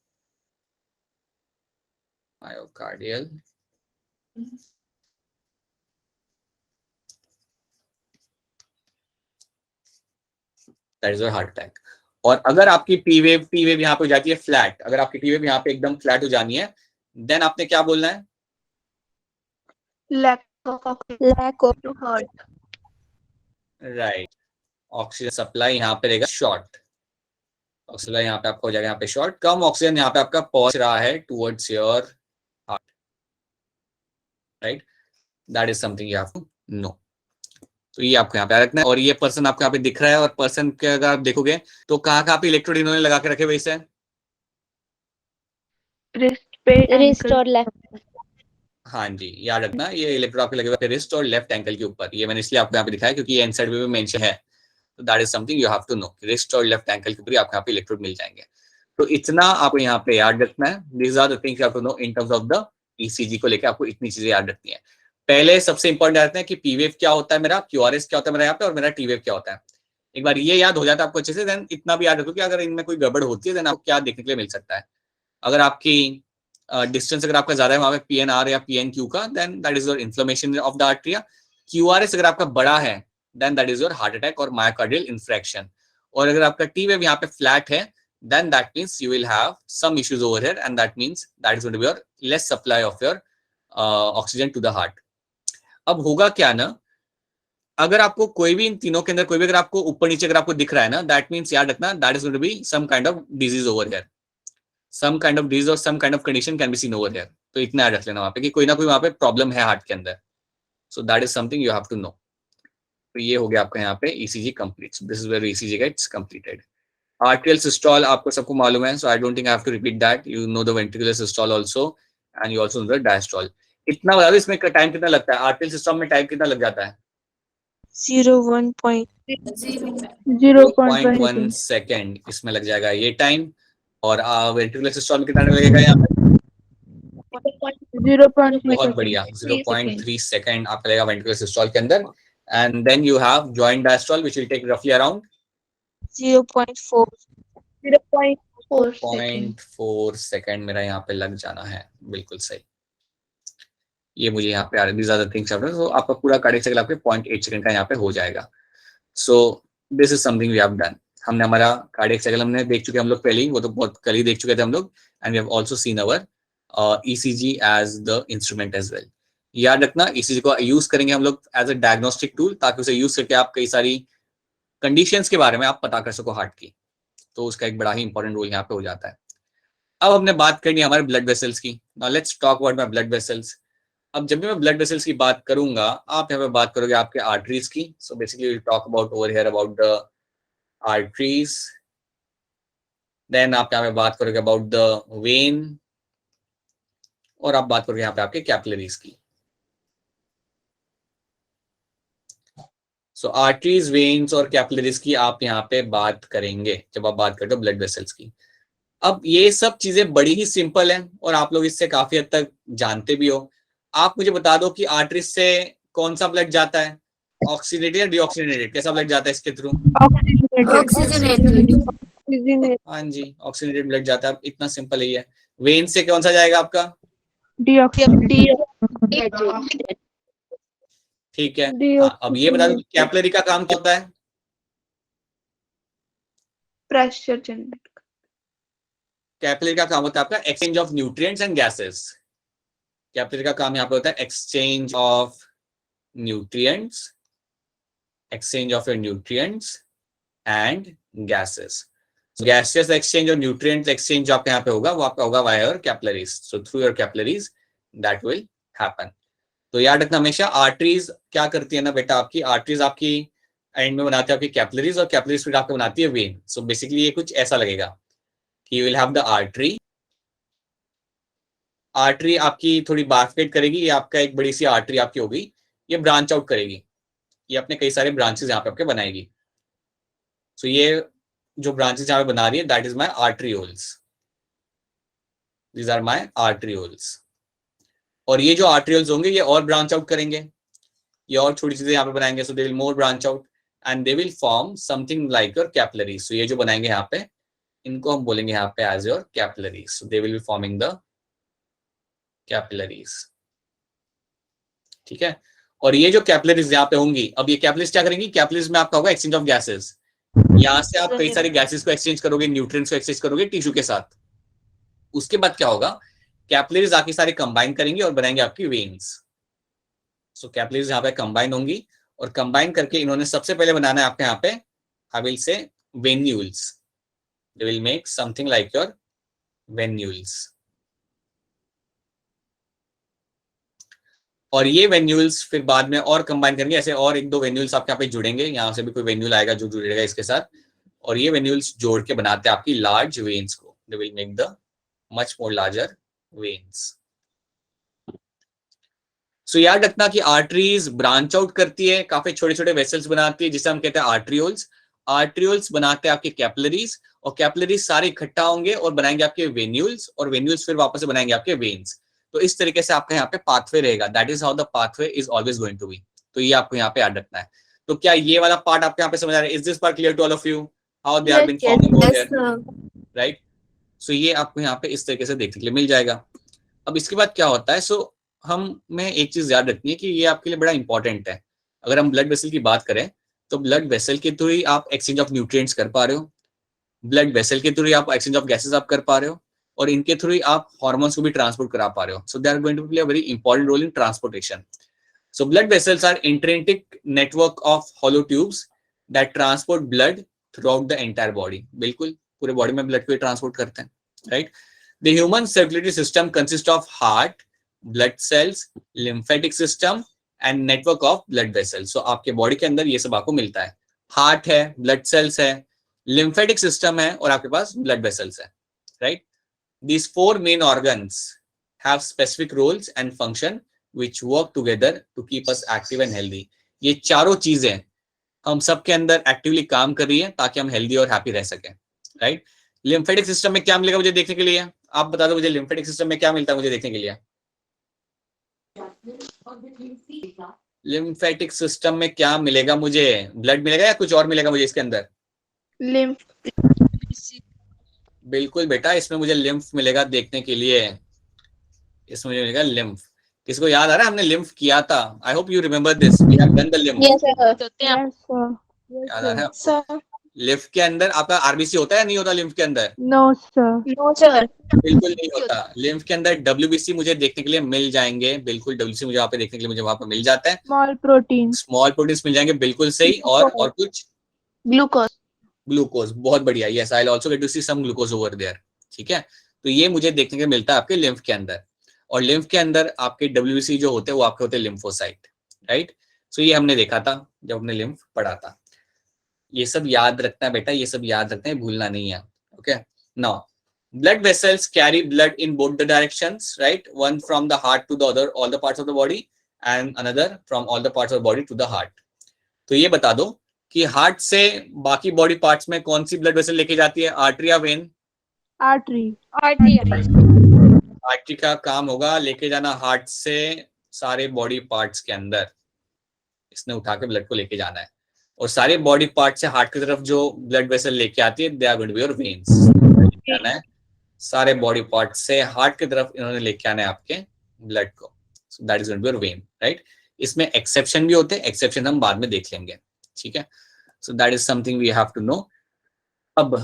Myocardial that is your heart attack. और अगर आपकी टी वेव यहाँ पे हो जाती है फ्लैट, अगर आपकी टी वेव यहाँ पे एकदम फ्लैट हो जानी है, देन आपने क्या बोलना है? Lack of lack of to heart. Right, oxygen supply यहाँ पे रहेगा शॉर्ट, ऑक्सीजन यहाँ पे आपका हो जाएगा यहाँ पे शॉर्ट, कम ऑक्सीजन यहाँ पे आपका पहुंच रहा है towards your heart, right, that is something you have to know. तो ये आपको यहाँ पे रखना है। और ये पर्सन आपको यहाँ पे दिख रहा है, और पर्सन के अगर आप देखोगे तो कहाँ पे इलेक्ट्रोड इन्होंने लगा के रखे हुए इसे? Wrist पे रिस्ट ankle. और लेफ्ट। हाँ जी, याद रखना, ये इलेक्ट्रोड आपके लगे हुए रिस्ट और लेफ्ट एंकल के ऊपर। ये मैंने इसलिए आपको यहाँ पे दिखाया क्योंकि ये इनसाइड में भी मेंशन है, तो that is something you have to know, wrist और लेफ्ट एंकल के ऊपर आपको यहाँ पे इलेक्ट्रोड मिल जाएंगे। तो इतना आपको यहाँ पे याद रखना है। These are the things you have to know in terms of the ECG को लेकर, आपको इतनी चीजें याद रखनी है। पहले सबसे इंपॉर्टेंट याद रखना है कि पी वेव क्या होता है मेरा, क्यूआरएस क्या होता है मेरा यहाँ पे, और मेरा टी वेव क्या होता है। एक बार ये याद हो जाता है आपको अच्छे से, देन इतना भी याद रखो कि अगर इनमें कोई गड़बड़ होती है देन आपको क्या देखने के लिए मिल सकता है। अगर आपकी डिस्टेंस अगर आपका ज्यादा है वहां पे पीएनआर या पीएनक्यू का, then that is your inflammation of the atria. QRS अगर आपका बड़ा है then that is your heart attack और मायोकार्डियल इन्फ्रैक्शन। और अगर आपका टी वेव यहाँ पे फ्लैट है, then that means you will have some issues over here, and that means that is going to be your less supply of your oxygen to the heart. अब होगा क्या ना, अगर आपको कोई भी इन तीनों के अंदर कोई भी अगर आपको ऊपर नीचे अगर आपको दिख रहा है ना, that means याद रखना that is going to be some kind of disease over here, some kind of disease or some kind of condition can be seen over here. तो इतना याद रख लेना वहां पे कि कोई ना कोई वहां पे प्रॉब्लम है हार्ट के अंदर। So that is something you have to know. तो ये हो गया आपका यहाँ पे ECG complete. So this is where ECG gets completed. Atrial systole आपको सबको मालूम है, so I don't think I have to repeat that. You know the ventricular systole also, and you also know the diastole. इतना बता दो इसमें time कितना लगता है, आर्ट्रियल सिस्टम में टाइम कितना लग जाता है? 0.1 सेकेंड इसमें लग जाएगा ये टाइम। और वेंट्रिकुलर सिस्टोल में कितना टाइम लगेगा यहाँ पे? 0.3 बहुत बढ़िया, 0.3 सेकेंड आपका लगेगा वेंट्रिकुलर सिस्टोल के अंदर। And then you have joint diastole which will take रफली अराउंड 0.4 0.4 सेकेंड मेरा यहाँ पे लग जाना है, बिल्कुल सही। ये मुझे यहाँ पे आ रहा है, these are the things happening, so आपका पूरा कार्डियक साइकिल आपके 0.8 सेकंड का यहाँ पे हो जाएगा। So this is something we have done. हमने हमारा कार्डियक साइकिल हमने देख चुके हम लोग पहले ही, वो तो बहुत कल ही देख चुके थे हम लोग। And we have also seen our ECG as the instrument as well. याद रखना ईसीजी को यूज करेंगे हम लोग एज अ डायग्नोस्टिक टूल, ताकि उसे यूज करके आप कई सारी कंडीशंस के बारे में आप पता कर सको हार्ट की। तो उसका एक बड़ा ही इंपॉर्टेंट रोल यहाँ पे हो जाता है। अब हमने बात करनी है हमारे ब्लड वेसल्स की। Now let's talk about my blood vessels. अब जब भी मैं ब्लड वेसल्स की बात करूंगा, आप यहाँ पे बात करोगे आपके आर्टरीज की। So basically will talk about over here about the arteries. देन आप यहाँ पे बात करोगे अबाउट द वेन, और आप बात करोगे यहाँ पे आपके कैपिलरीज की। सो आर्टरीज, वेन्स और कैपिलरीज की आप यहाँ पे बात करेंगे जब आप बात करते हो ब्लड वेसल्स की। अब ये सब चीजें बड़ी ही सिंपल हैं और आप लोग इससे काफी हद तक जानते भी हो। आप मुझे बता दो कि आर्टरीज से कौन सा ब्लड जाता है, ऑक्सीजनेटेड या डीऑक्सीजनेटेड, कैसा ब्लड जाता है इसके थ्रू? हाँ जी, ऑक्सीजनेटेड ब्लड जाता है। इतना सिंपल ही है। वेन से कौन सा जाएगा आपका? ठीक है। हाँ, अब ये बता दो कैपिलरी का काम क्या होता है? Pressure generate. कैपिलरी का काम होता है आपका exchange of nutrients and gases. Capillary का काम यहाँ पे होता है exchange of nutrients, exchange of your nutrients and gases. Gases exchange और न्यूट्रिएंट्स एक्सचेंज जो आपके यहाँ पे होगा वो आपका होगा via your capillaries. So through your capillaries that will happen. तो याद रखना हमेशा आर्टरीज क्या करती है ना बेटा, आपकी आर्टरीज आपकी एंड में बनाती है आपकी कैपिलरीज, और कैपिलरीज फिर आपको बनाती है वेन। सो बेसिकली ये कुछ ऐसा लगेगा कि you will have the artery. Artery आपकी थोड़ी बार्फेट करेगी, ये आपका एक बड़ी सी आर्टरी आपकी होगी, ये ब्रांच आउट करेगी, ये अपने कई सारे ब्रांचेस यहाँ पे आपके बनाएगी। सो ये जो ब्रांचेस यहाँ पे बना रही है that is my arterioles, these are my arterioles. और ये जो आर्टरियोल्स होंगे ये और ब्रांच आउट करेंगे, ये और छोटी चीजें यहाँ पे बनाएंगे। So they will more branch out and they will form something like your capillaries. सो ये जो बनाएंगे यहाँ पे इनको हम बोलेंगे यहाँ पे as your capillaries. So they will be forming the capillaries. ठीक है। और ये जो कैपिलरीज यहाँ पे होंगी, अब ये कैपिलरीज क्या करेंगी, कैपिलरीज में आपका होगा एक्सचेंज ऑफ गैसेस। यहाँ से आप कई सारी गैसेस को एक्सचेंज करोगे, न्यूट्रिएंट्स को एक्सचेंज करोगे टिश्यू के साथ। उसके बाद क्या होगा, कैपिलरीज आके सारे कंबाइन करेंगे और बनाएंगे आपकी वेन्स। सो कैपिलरीज यहाँ पे कंबाइन होंगी और कंबाइन करके इन्होंने सबसे पहले बनाना है आपके यहाँ पे, I will say venules. They will make something like your venules. और ये वेन्यूल्स फिर बाद में और कंबाइन करेंगे, ऐसे और एक दो वेन्यूल्स आपके यहाँ पे जुड़ेंगे, यहाँ से भी कोई वेन्यूल आएगा जो जुड़ेगा इसके साथ, और ये वेन्यूल्स जोड़ के बनाते हैं आपकी लार्ज वेन्स को। They will make the much more larger veins. So याद रखना कि आर्टरीज ब्रांच आउट करती है, काफी छोटे छोटे वेसल्स बनाती है जिसे हम कहते हैं आर्ट्रियोल्स। आर्ट्रियोल्स बनाते हैं आपके कैपिलरीज, और कैपिलरीज सारे इकट्ठा होंगे और बनाएंगे आपके वेन्यूल्स, और वेन्यूल्स फिर वापस से बनाएंगे आपके वेन्स। तो इस तरीके से आपका यहाँ पे पाथवे रहेगा। That is how the pathway is always going to be. तो ये आपको यहाँ पे याद रखना है। तो क्या ये वाला पार्ट आपको यहाँ पे समझ आ रहा है? Is this part clear to all of you how they are been forming over here, right? So ये आपको यहाँ पे इस तरीके से देखने के लिए मिल जाएगा। अब इसके बाद क्या होता है, सो हम में एक चीज याद रखनी है कि ये आपके लिए बड़ा इंपॉर्टेंट है। अगर हम ब्लड वेसल की बात करें तो ब्लड वेसल के थ्रू ही आप एक्सचेंज ऑफ न्यूट्रिएंट्स कर पा रहे हो, ब्लड वेसल के थ्रू ही आप एक्सचेंज ऑफ गैसेस आप कर पा रहे हो, और इनके थ्रू ही आप हार्मोन्स को भी ट्रांसपोर्ट करा पा रहे हो। So they are going to play a very important role in transportation. So blood vessels are intrinsic network of hollow tubes that transport blood throughout the entire body. बिल्कुल पूरे body में blood को transport करते हैं, right? The human circulatory system consist of heart, blood cells, lymphatic system and network of blood vessels. So आपके body के अंदर ये सब आपको मिलता है। हार्ट है, ब्लड सेल्स है, लिम्फेटिक सिस्टम है, और आपके पास ब्लड वेसल्स है, right? These four main organs have specific roles and function which work together to keep us active and healthy. ये चारों चीजें हम सबके अंदर एक्टिवली काम कर रही है ताकि हम हेल्दी और हैप्पी रह सकें, राइट? लिम्फेटिक सिस्टम में क्या मिलेगा मुझे देखने के लिए? आप बता दो मुझे, लिम्फेटिक सिस्टम में क्या मिलता है मुझे देखने के लिए? लिम्फेटिक सिस्टम में क्या मिलेगा मुझे? ब्लड मिलेगा या कुछ और मिलेगा मुझे इसके अंदर? लिम्फ। बिल्कुल बेटा, इसमें मुझे लिम्फ मिलेगा देखने के लिए। इसमें मुझे मिलेगा लिम्फ। किसको याद आ रहा है हमने लिम्फ किया था? I hope you remember this, we have done the lymph. याद आ रहा है? लिम्फ के अंदर आपका आरबीसी होता है या नहीं होता लिम्फ के अंदर? No sir. बिल्कुल नहीं होता। लिम्फ के अंदर डब्ल्यूबीसी मुझे देखने के लिए मिल जाएंगे, बिल्कुल डब्ल्यूबीसी मुझे वहां पे देखने के लिए मुझे वहां पे मिल जाता है। स्मॉल प्रोटीन्स मिल जाएंगे, बिल्कुल सही। और कुछ? ग्लूकोज, बहुत बढ़िया। Yes, I will also get to see some glucose over there. ठीक है, तो ये मुझे देखने के लिए मिलता है आपके लिम्फ के अंदर। और लिम्फ के अंदर आपके डब्ल्यूबीसी जो होते हैं वो आपके होते हैं लिम्फोसाइट, राइट? सो ये हमने देखा था जब हमने लिम्फ पढ़ा था। ये सब याद रखना है बेटा, ये सब याद रखना है, भूलना नहीं है। Okay, now blood vessels carry blood in both the directions, right? One from the heart to the other, all the parts of the body, and another from all the parts of the body to the heart. तो ये बता दो कि heart से बाकी body parts में कौन सी blood vessel लेके जाती है, आर्टरी या वेन? आर्टरी का काम होगा लेके जाना हार्ट से सारे बॉडी पार्ट्स के अंदर, इसने उठा के ब्लड को लेके जाना है। और सारे बॉडी पार्ट से हार्ट की तरफ जो ब्लड वेसल लेके आती है, they are going to be your veins. जाना है सारे बॉडी पार्ट से हार्ट की तरफ इन्होंने लेके आना है आपके ब्लड को, so that is going to be your vein, right? इसमें एक्सेप्शन भी होते हैं, एक्सेप्शन हम बाद में देख लेंगे, ठीक है? So that is something we have to know. अब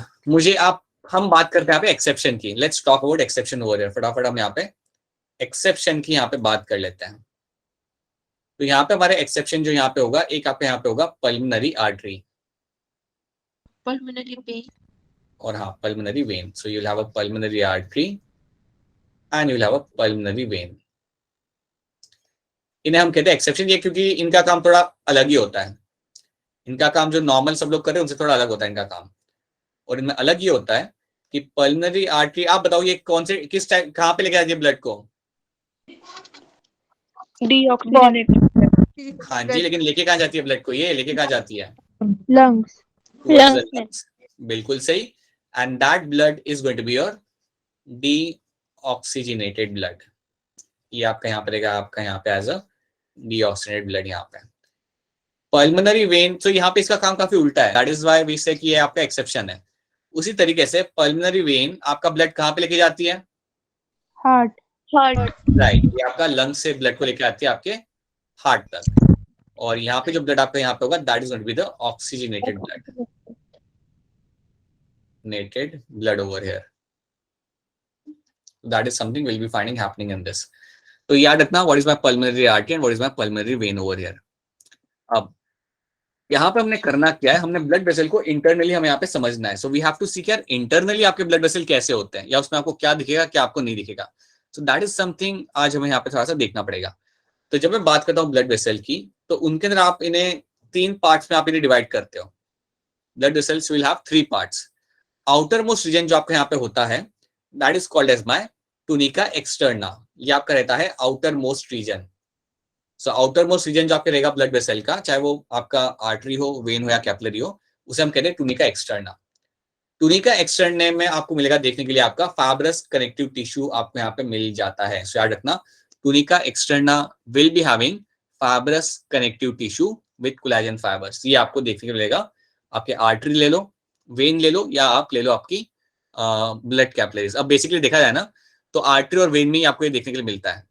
हम बात करते हैं यहाँ पे एक्सेप्शन की। Let's talk about exception over here. फटाफट हम यहाँ पे एक्सेप्शन की यहाँ पे बात कर लेते हैं। तो यहाँ पे हमारे एक्सेप्शन जो यहाँ पे होगा, एक आपके यहाँ पे होगा पल्मोनरी आर्टरी और हाँ pulmonary vein. So you will have a pulmonary artery and you will have a pulmonary vein. इन्हें हम कहते हैं एक्सेप्शन, ये क्योंकि इनका काम थोड़ा अलग ही होता है। इनका काम जो नॉर्मल सब लोग कर रहे हैं उनसे थोड़ा अलग होता है इनका काम, और इनमें अलग ही होता है कि पल्मोनरी आर्टरी, आप बताओ ये कौन से किस टाइप कहाँ पे लेके जाती है ब्लड को? हाँ जी, लेकिन लेके कहाँ जाती है ब्लड को? ये लेके कहाँ जाती है? लंग्स। बिल्कुल सही। And that blood is going to be your deoxygenated blood. ये आपका यहाँ पे रहेगा, आपका यहाँ पे एज अ डीऑक्सीजनेटेड ब्लड यहाँ पे। पल्मोनरी वेन, तो यहाँ पे इसका काम काफी उल्टा है, दैट इज व्हाई वी से कि ये आपका एक्सेप्शन है। उसी तरीके से पल्मोनरी वेन आपका ब्लड कहाँ पे लेके जाती है? हार्ट। राइट, ये आपका लंग से ब्लड को लेके आती है आपके हार्ट तक। और यहाँ पे जो ब्लड आपका यहाँ पे होगा, that is going to be the oxygenated blood. stagnated blood over here. That is something we'll be finding happening in this. तो याद रखना what is my pulmonary artery and what is my pulmonary vein over here. अब यहाँ पे हमने करना क्या है, हमने ब्लड वेसल को इंटरनली हमें यहाँ पे समझना है. सो वी हैव टू सी यार इंटरनली आपके ब्लड वेसल कैसे होते हैं, या उसमें आपको क्या दिखेगा क्या आपको नहीं दिखेगा. सो दैट इज समथिंग आज हमें यहाँ पे थोड़ा सा देखना पड़ेगा. तो जब मैं बात करता हूँ ब्लड वेसल की, तो उनके अंदर आप इन्हें 3 पार्ट्स में आप इन्हें डिवाइड करते हो. Blood vessels will have 3 parts. Outer most region जो आपके यहाँ पे होता है that is called as my tunica externa. ये आपका रहता है outer most region. So outer most region जो आपके रहेगा ब्लड वेसल का, चाहे वो आपका आर्टरी हो, वेन हो या कैपिलरी हो, उसे हम कहते हैं टूनिका एक्सटर्ना. टूनिका एक्सटर्ना में आपको मिलेगा देखने के लिए आपका फाइब्रस कनेक्टिव टिश्यू आपको यहाँ पे मिल जाता है. सो याद रखना tunica externa will be having fibrous connective tissue with collagen fibres. ये आपको देखने को मिलेगा. आपके आर्टरी ले लो, वेन ले लो, या आप ले लो आपकी ब्लड कैपिलरीज. अब बेसिकली देखा जाए ना तो आर्टरी और वेन में ही आपको ये देखने के लिए मिलता है.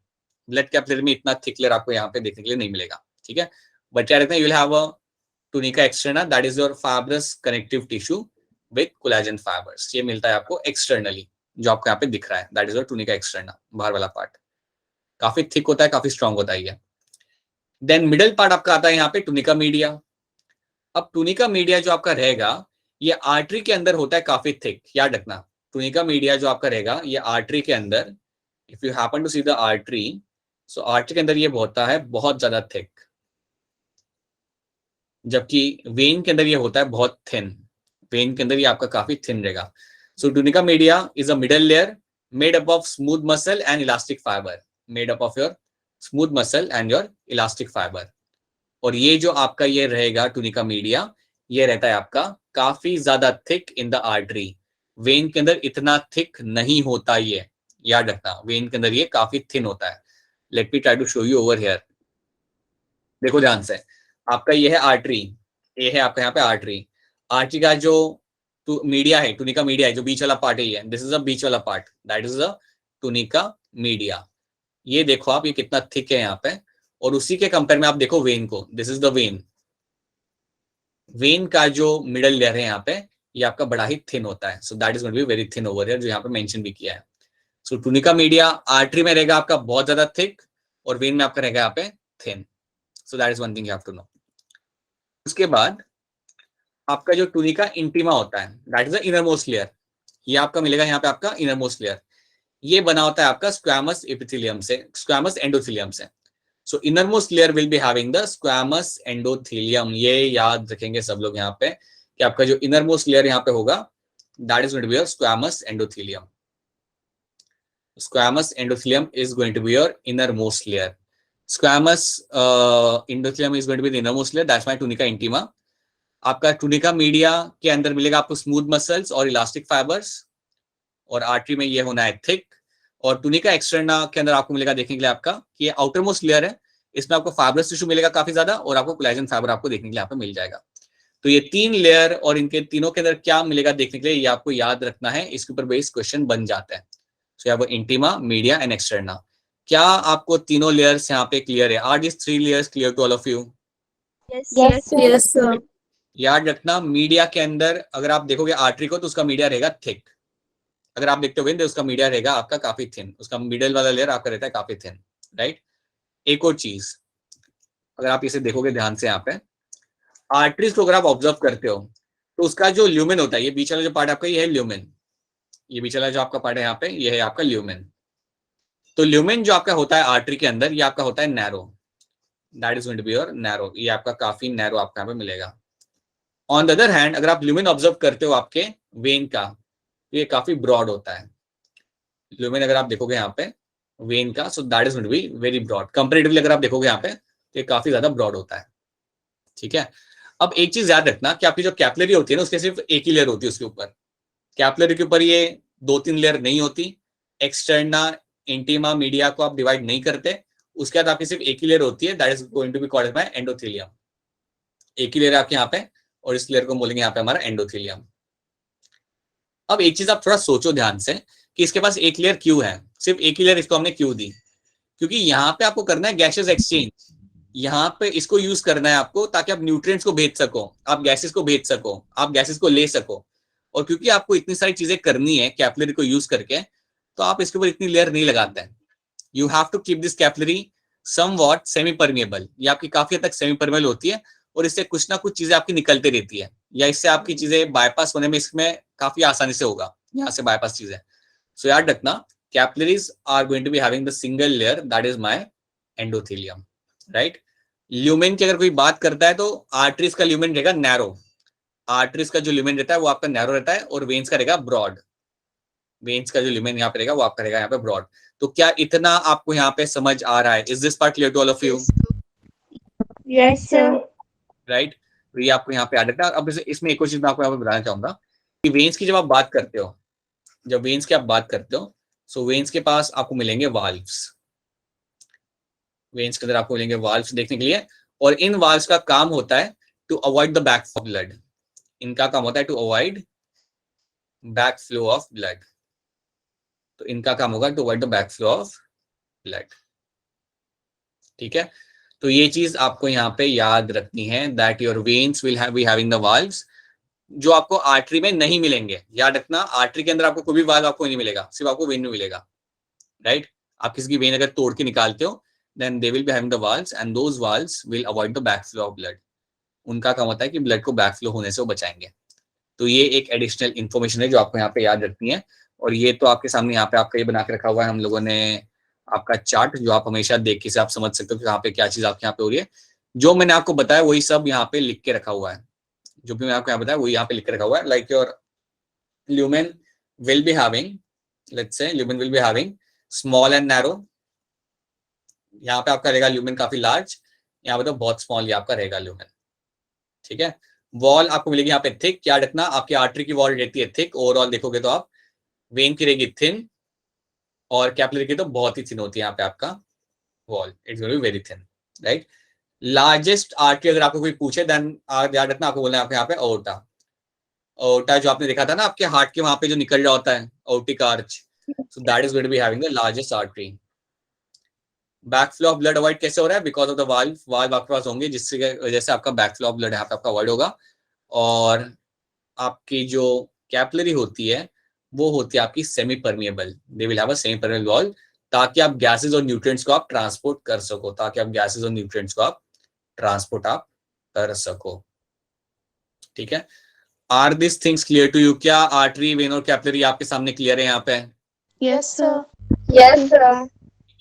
ब्लड कैपिलरी में इतना थिक लेयर आपको यहाँ पे देखने के लिए नहीं मिलेगा. ठीक है, बट याद रखना you will have a tunica externa that is your fibrous connective tissue with collagen fibres. ये मिलता है आपको एक्सटर्नली, जो आपको यहाँ पे दिख रहा है that is your tunica externa. बाहर वाला पार्ट काफी थिक होता है, काफी स्ट्रॉन्ग होता है. देन मिडल पार्ट आपका आता है यहाँ पे टूनिका मीडिया. अब टूनिका मीडिया जो आपका रहेगा ये आर्टरी के अंदर होता है काफी थिक. याद रखना टूनिका मीडिया जो आपका रहेगा ये आर्टरी के अंदर, if you happen to see the artery, so artery के अंदर ये होता है बहुत ज्यादा थिक, जबकि वेन के अंदर ये होता है बहुत थिन. वेन के अंदर ये आपका काफी थिन रहेगा. So tunica media is a middle layer made up of smooth muscle and elastic fiber. Made up of your smooth muscle and your elastic fiber. और ये जो आपका ये रहेगा टूनिका मीडिया, ये रहता है आपका काफी ज्यादा thick in the artery. When के अंदर इतना थिक नहीं होता ये, याद रखना. वेन के अंदर ये काफी थिन होता है. Let me try to show you over here. देखो ध्यान से, आपका ये है आर्टरी, ये है आपका यहाँ पे आर्टरी. आर्टरी का जो मीडिया है, टूनिका मीडिया है, जो बीच वाला पार्ट है ये, दिस इज अ बीच वाला part, that is a tunica media. ये देखो आप, ये कितना थिक है यहाँ पे. और उसी के कंपेयर में आप देखो वेन को, this is the when. When का जो मिडल लेयर है यहाँ पे, ये आपका बड़ा ही थिन होता है. So that is going to be very thin over here, जो यहाँ पे मेंशन भी किया है. सो टूनिका मीडिया आर्टरी में रहेगा आपका बहुत ज्यादा थिक, और वेन में आपका रहेगा यहाँ पे thin. So that is one thing you have to know. उसके बाद आपका जो टूनिका इंटीमा होता है that is the inner most layer. ये आपका मिलेगा यहाँ पे आपका इनर मोस्ट लेयर. ये बना होता है आपका स्क्वैमस एपिथेलियम से, स्क्वैमस एंडोथेलियम से. So innermost layer will be having the squamous endothelium. ये याद रखेंगे सब लोग यहाँ पे कि आपका जो इनरमोस्ट लेयर यहाँ पे होगा that is going to be your squamous endothelium. Squamous endothelium is going to be your innermost layer. Squamous endothelium is going to be the innermost layer. That's my tunica intima. आपका tunica media के अंदर मिलेगा आपको smooth muscles और elastic fibres, और artery में ये होना है थिक. और टूनिका एक्सटर्ना के अंदर आपको मिलेगा देखने के लिए आपका कि ये आउटर मोस्ट लेयर है, इसमें आपको फाइब्रस टिश्यू मिलेगा काफी ज्यादा, और आपको कोलेजन फाइबर आपको देखने के लिए यहाँ पे मिल जाएगा. तो ये 3 लेयर, और इनके तीनों के अंदर क्या मिलेगा देखने के लिए ये आपको याद रखना है. इसके ऊपर बेस्ड क्वेश्चन बन जाता है. So you have intima, media and externa. क्या आपको तीनों लेयर्स यहाँ पे क्लियर है? Are these 3 layers clear to all of you? Yes, sir. याद रखना मीडिया के अंदर अगर आप देखोगे आर्टरी को तो उसका मीडिया रहेगा थिक. अगर आप देखते हो तो उसका मीडिया रहेगा आपका काफी थिन. उसका मिडिल वाला लेयर आपका रहता है काफी थिन, राइट. एक और चीज, अगर आप इसे देखोगे ध्यान से, यहाँ पे आर्टरीज को अगर आप ऑब्जर्व करते हो तो उसका जो ल्यूमेन होता है, ये बीच वाला जो पार्ट आपका ये है ल्यूमेन. ये बीच वाला जो आपका पार्ट है यहाँ पे ये है आपका ल्यूमेन. तो ल्यूमेन जो आपका होता है आर्टरी के अंदर, ये आपका होता है narrow. That is going to be your narrow. ये आपका काफी नैरो आपका यहाँ पे मिलेगा. ऑन द अदर हैंड अगर आप ल्यूमेन ऑब्जर्व करते हो आपके वेन का, तो ये काफी ब्रॉड होता है. ल्यूमेन अगर आप देखोगे यहाँ पे वेन का, so that is going to be very broad. Comparatively अगर आप देखोगे यहाँ पे तो ये काफी ज्यादा ब्रॉड होता है. ठीक है. अब एक चीज याद रखना कि आपकी जो कैपिलरी होती है ना, उसके सिर्फ एक ही लेयर होती है उसके ऊपर. कैपिलरी के ऊपर ये 2-3 लेयर नहीं होती. एक्सटर्ना, इंटीमा, मीडिया को आप डिवाइड नहीं करते. उसके बाद आपकी सिर्फ एक ही लेयर होती है, that is going to be called by endothelium. एक ही लेयर आपके यहाँ पे, और इस लेयर को बोलेंगे यहाँ पे हमारा एंडोथेलियम. अब एक चीज आप थोड़ा सोचो ध्यान से कि इसके पास एक लेयर क्यों है, सिर्फ एक ही लेयर इसको हमने क्यों दी? क्योंकि यहाँ पे आपको करना है गैसेस एक्सचेंज. यहाँ पे इसको यूज करना है आपको ताकि आप न्यूट्रिएंट्स को भेज सको, आप गैसेस को भेज सको, आप गैसेस को ले सको. और क्योंकि आपको इतनी सारी चीजें करनी है कैपिलरी को यूज करके, तो आप इसके ऊपर इतनी लेयर नहीं लगाते हैं. You have to keep this capillary somewhat semi permeable. ये आपकी काफी हद तक सेमी परमिएबल होती है और इससे कुछ ना कुछ चीजें आपकी निकलती रहती है, या इससे आपकी चीजें बाईपास होने में इसमें काफी आसानी से होगा, यहाँ से बाईपास चीजें. सो याद रखना, capillaries are going to be having the single layer, that is my endothelium, right. Lumen की अगर कोई बात करता है तो आर्टरीज का ल्यूमेन रहेगा नैरो. आर्टरीज का जो ल्यूमेन रहता है वो आपका नैरो रहता है और वेन्स का रहेगा ब्रॉड. वेन्स का जो ल्यूमेन यहाँ पे रहेगा वो आपका रहेगा यहाँ पे ब्रॉड. तो क्या इतना आपको यहाँ पे समझ आ रहा है? Is this part clear to all of you? Yes, sir. Right. तो ये आपको यहाँ पे याद रखना. अब इसमें एक और चीज मैं आपको यहाँ पे बताना चाहूंगा कि वेन्स की जब आप बात करते हो, जब वेन्स की आप बात करते हो, सो वेन्स के पास आपको मिलेंगे वाल्व्स. वेन्स के अंदर आपको मिलेंगे वाल्व्स देखने के लिए, और इन वाल्व्स का काम होता है to avoid the back flow of blood. इनका काम होता है to avoid back flow of blood. तो इनका काम होगा to avoid the back flow of blood. ठीक है. तो ये चीज आपको यहाँ पे याद रखनी है, that your veins will be having the valves जो आपको आर्टरी में नहीं मिलेंगे. याद रखना, आर्टरी के अंदर आपको कोई भी वाल्व आपको नहीं मिलेगा, सिर्फ आपको वेन में मिलेगा, राइट. आप किसी की वेन अगर तोड़ के निकालते हो, then they will be having the valves and those valves will avoid the backflow of blood. उनका काम होता है कि ब्लड को बैकफ्लो होने से वो बचाएंगे. तो ये एक एडिशनल इंफॉर्मेशन है जो आपको यहाँ पे याद रखनी है. और ये तो आपके सामने यहाँ पे आपका ये बना के रखा हुआ है हम लोगों ने, आपका चार्ट, जो आप हमेशा देख के से आप समझ सकते हो कि यहाँ पे क्या चीज आपके यहाँ पे हो रही है. जो मैंने आपको बताया वही सब यहाँ पे लिख के रखा हुआ है. जो भी मैं आपको यहाँ बताया वही यहाँ पे लिख के रखा हुआ है. Like your lumen will be having, let's say lumen will be having small and narrow. यहाँ पे आपका रहेगा ल्यूमेन काफी लार्ज, यहाँ पे तो बहुत स्मॉल ये आपका रहेगा ल्यूमेन. ठीक है. वॉल आपको मिलेगी यहाँ पे थिक. क्या रखना, आपकी आर्टरी की वॉल रहती है थिक. ओवरऑल देखोगे तो आप वेन की रहेगी थिन और कैपिलरी की तो बहुत ही थिन होती है यहाँ पे आपका wall. It's going to be very thin, right. Largest artery अगर आपको कोई पूछे देन याद रखना आपको बोलना है आपके यहाँ पे ओर्टा. ओर्टा जो आपने देखा था ना आपके हार्ट के वहां पे जो निकल रहा होता है, aortic arch, so that is going to be having the largest artery. Backflow of blood avoid कैसे हो रहा है? Because of the valve. Valve आपके पास होंगे जिससे वजह से आपका बैकफ्लो ऑफ ब्लड यहाँ पे आपका अवॉइड होगा. और आपकी जो कैपिलरी होती है वो होती है आपकी semi permeable. They will have a semi permeable wall, ताकि आप गैसेस और न्यूट्रिएंट्स को आप ट्रांसपोर्ट कर सको, ताकि आप गैसेस और न्यूट्रिएंट्स को आप ट्रांसपोर्ट आप कर सको. ठीक है. Are this things clear to you? क्या आर्टरी, वेन और कैपिलरी आपके सामने क्लियर है यहाँ पे? Yes, sir. Yes, sir.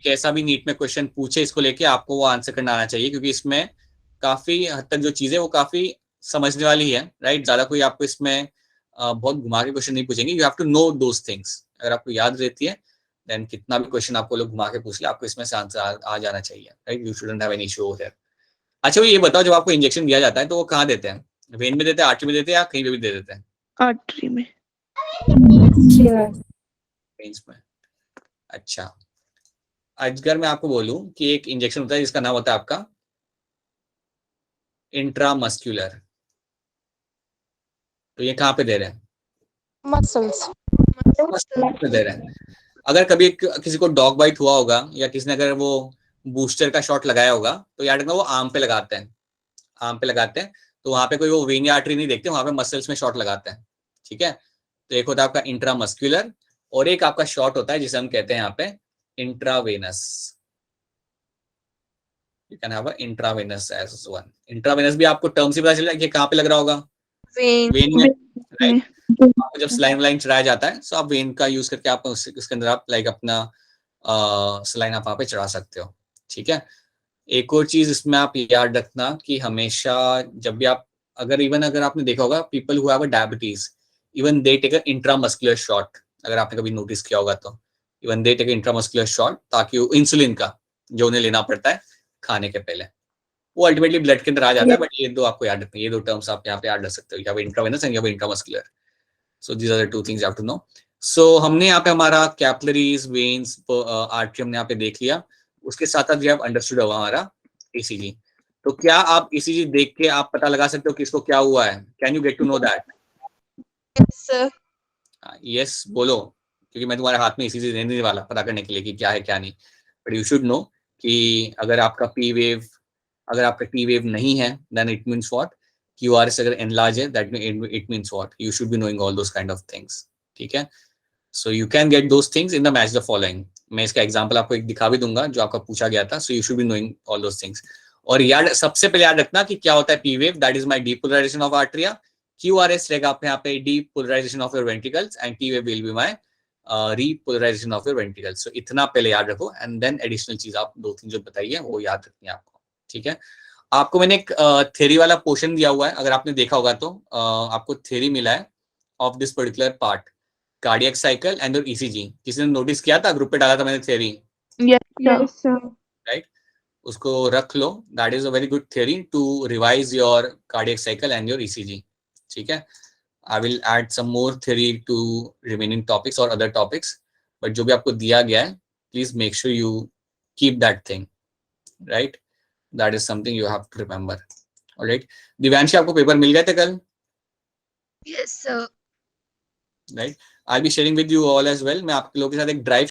कैसा भी नीट में क्वेश्चन पूछे इसको लेके आपको वो आंसर करना आना चाहिए, क्योंकि इसमें काफी हद तक जो चीजें वो काफी समझने वाली है, राइट. ज्यादा कोई आपको इसमें बहुत घुमा के क्वेश्चन नहीं पूछेंगे. You have to know those things. अगर आपको याद रहती है देन कितना भी क्वेश्चन आपको लोग घुमा के पूछ ले, आपको इसमें से आंसर आ जाना चाहिए, right. You shouldn't have any issue over there. अच्छा, वो ये बताओ, जब आपको इंजेक्शन दिया जाता है तो वो कहाँ देते हैं? वेन में देते हैं, आर्टरी में देते हैं, या कहीं पे भी दे देते हैं? Artery में. वेन्स में. अच्छा, अगर मैं आपको बोलूं कि एक इंजेक्शन होता है जिसका नाम होता है आपका इंट्रामस्क्यूलर, तो ये कहाँ पे दे रहे हैं? Muscles. पे दे रहे हैं. अगर कभी किसी को डॉग बाइट हुआ होगा या किसी ने अगर वो बूस्टर का शॉट लगाया होगा तो याद रखना वो आर्म पे लगाते हैं. आर्म पे लगाते हैं तो वहां पे कोई वो वेन या आर्टरी नहीं देखते, वहां पे मसल्स में शॉट लगाते हैं. ठीक है. तो एक होता है आपका इंट्रामस्क्यूलर और एक आपका शॉट होता है जिसे हम कहते हैं यहाँ पे intravenous. You can have a intravenous as one. Intravenous भी आपको टर्म से पता चल रहा है कि कहाँ पे लग रहा होगा? वेन में, राइट. आपको जब सलाइन वाइन चढ़ाया जाता है तो आप वेन का यूज करके आप उसके अंदर आप लाइक अपना सलाइन आप वहां पे चढ़ा सकते हो. ठीक है. एक और चीज इसमें आप याद रखना कि हमेशा जब भी आप अगर आपने देखा होगा people who have a diabetes, even they take a intramuscular shot. अगर आपने कभी नोटिस किया होगा तो even they take a intramuscular shot, ताकि इंसुलिन का जो उन्हें लेना पड़ता है खाने के पहले, वो अल्टीमेटली ब्लड के अंदर आ जाता है. बट ये दो आपको याद रखना, ये दो टर्म्स आप यहाँ पे याद रख सकते हो. यहाँ पे इंट्रावेनस एंड यहाँ पे intramuscular. So these are the two things you have to know. So हमने यहाँ पे हमारा कैपिलरीज, वेन्स, आर्टरी हमने यहाँ पे देख लिया. उसके साथ साथ वी हैव अंडरस्टूड हमारा ईसीजी. तो क्या आप ईसीजी देख के आप पता लगा सकते हो कि इसको क्या हुआ है? Can you get to know that? Yes, sir. Yes बोलो, क्योंकि मैं तुम्हारे हाथ में ईसीजी देने वाला पता करने के लिए कि क्या है क्या नहीं. बट यू शुड नो कि अगर आपका पी वेव नहीं है then it means what, QRS अगर enlarge है, that it means what? You should be knowing all those kind of things. ठीक है? So you can get those things in the match the following. मैं इसका example आपको एक दिखा भी दूंगा जो आपका पूछा गया था. So you should be knowing all those things. और याद सबसे पहले याद रखना कि क्या होता है P wave. That is my depolarization of arteria. QRS रहेगा आप यहाँ पे depolarization of your ventricles and P wave will be my repolarization of your ventricles. So इतना पहले याद रखो and then additional चीज आप 2-3 जो बताई है वो याद रखनी है आपको. ठीक है? आपको मैंने एक थ्योरी वाला पोर्शन दिया हुआ है, अगर आपने देखा होगा तो आपको थ्योरी मिला है of this particular part, cardiac cycle and your ECG. किसी ने नोटिस किया था? ग्रुप पे डाला था मैंने थ्योरी, Yes, sir. राइट? उसको रख लो. That is a very good theory to revise your cardiac cycle and your ECG. ठीक है? I will add some more theory to remaining topics और अदर टॉपिक्स, बट जो भी आपको दिया गया है please make sure you keep that thing, right? That is something you have to remember. All right. Divyanshi आपको पेपर मिल गए थे कल? Yes, sir. Right. I'll be sharing with you all as well. मैं आप लोगों के साथ एक ड्राइव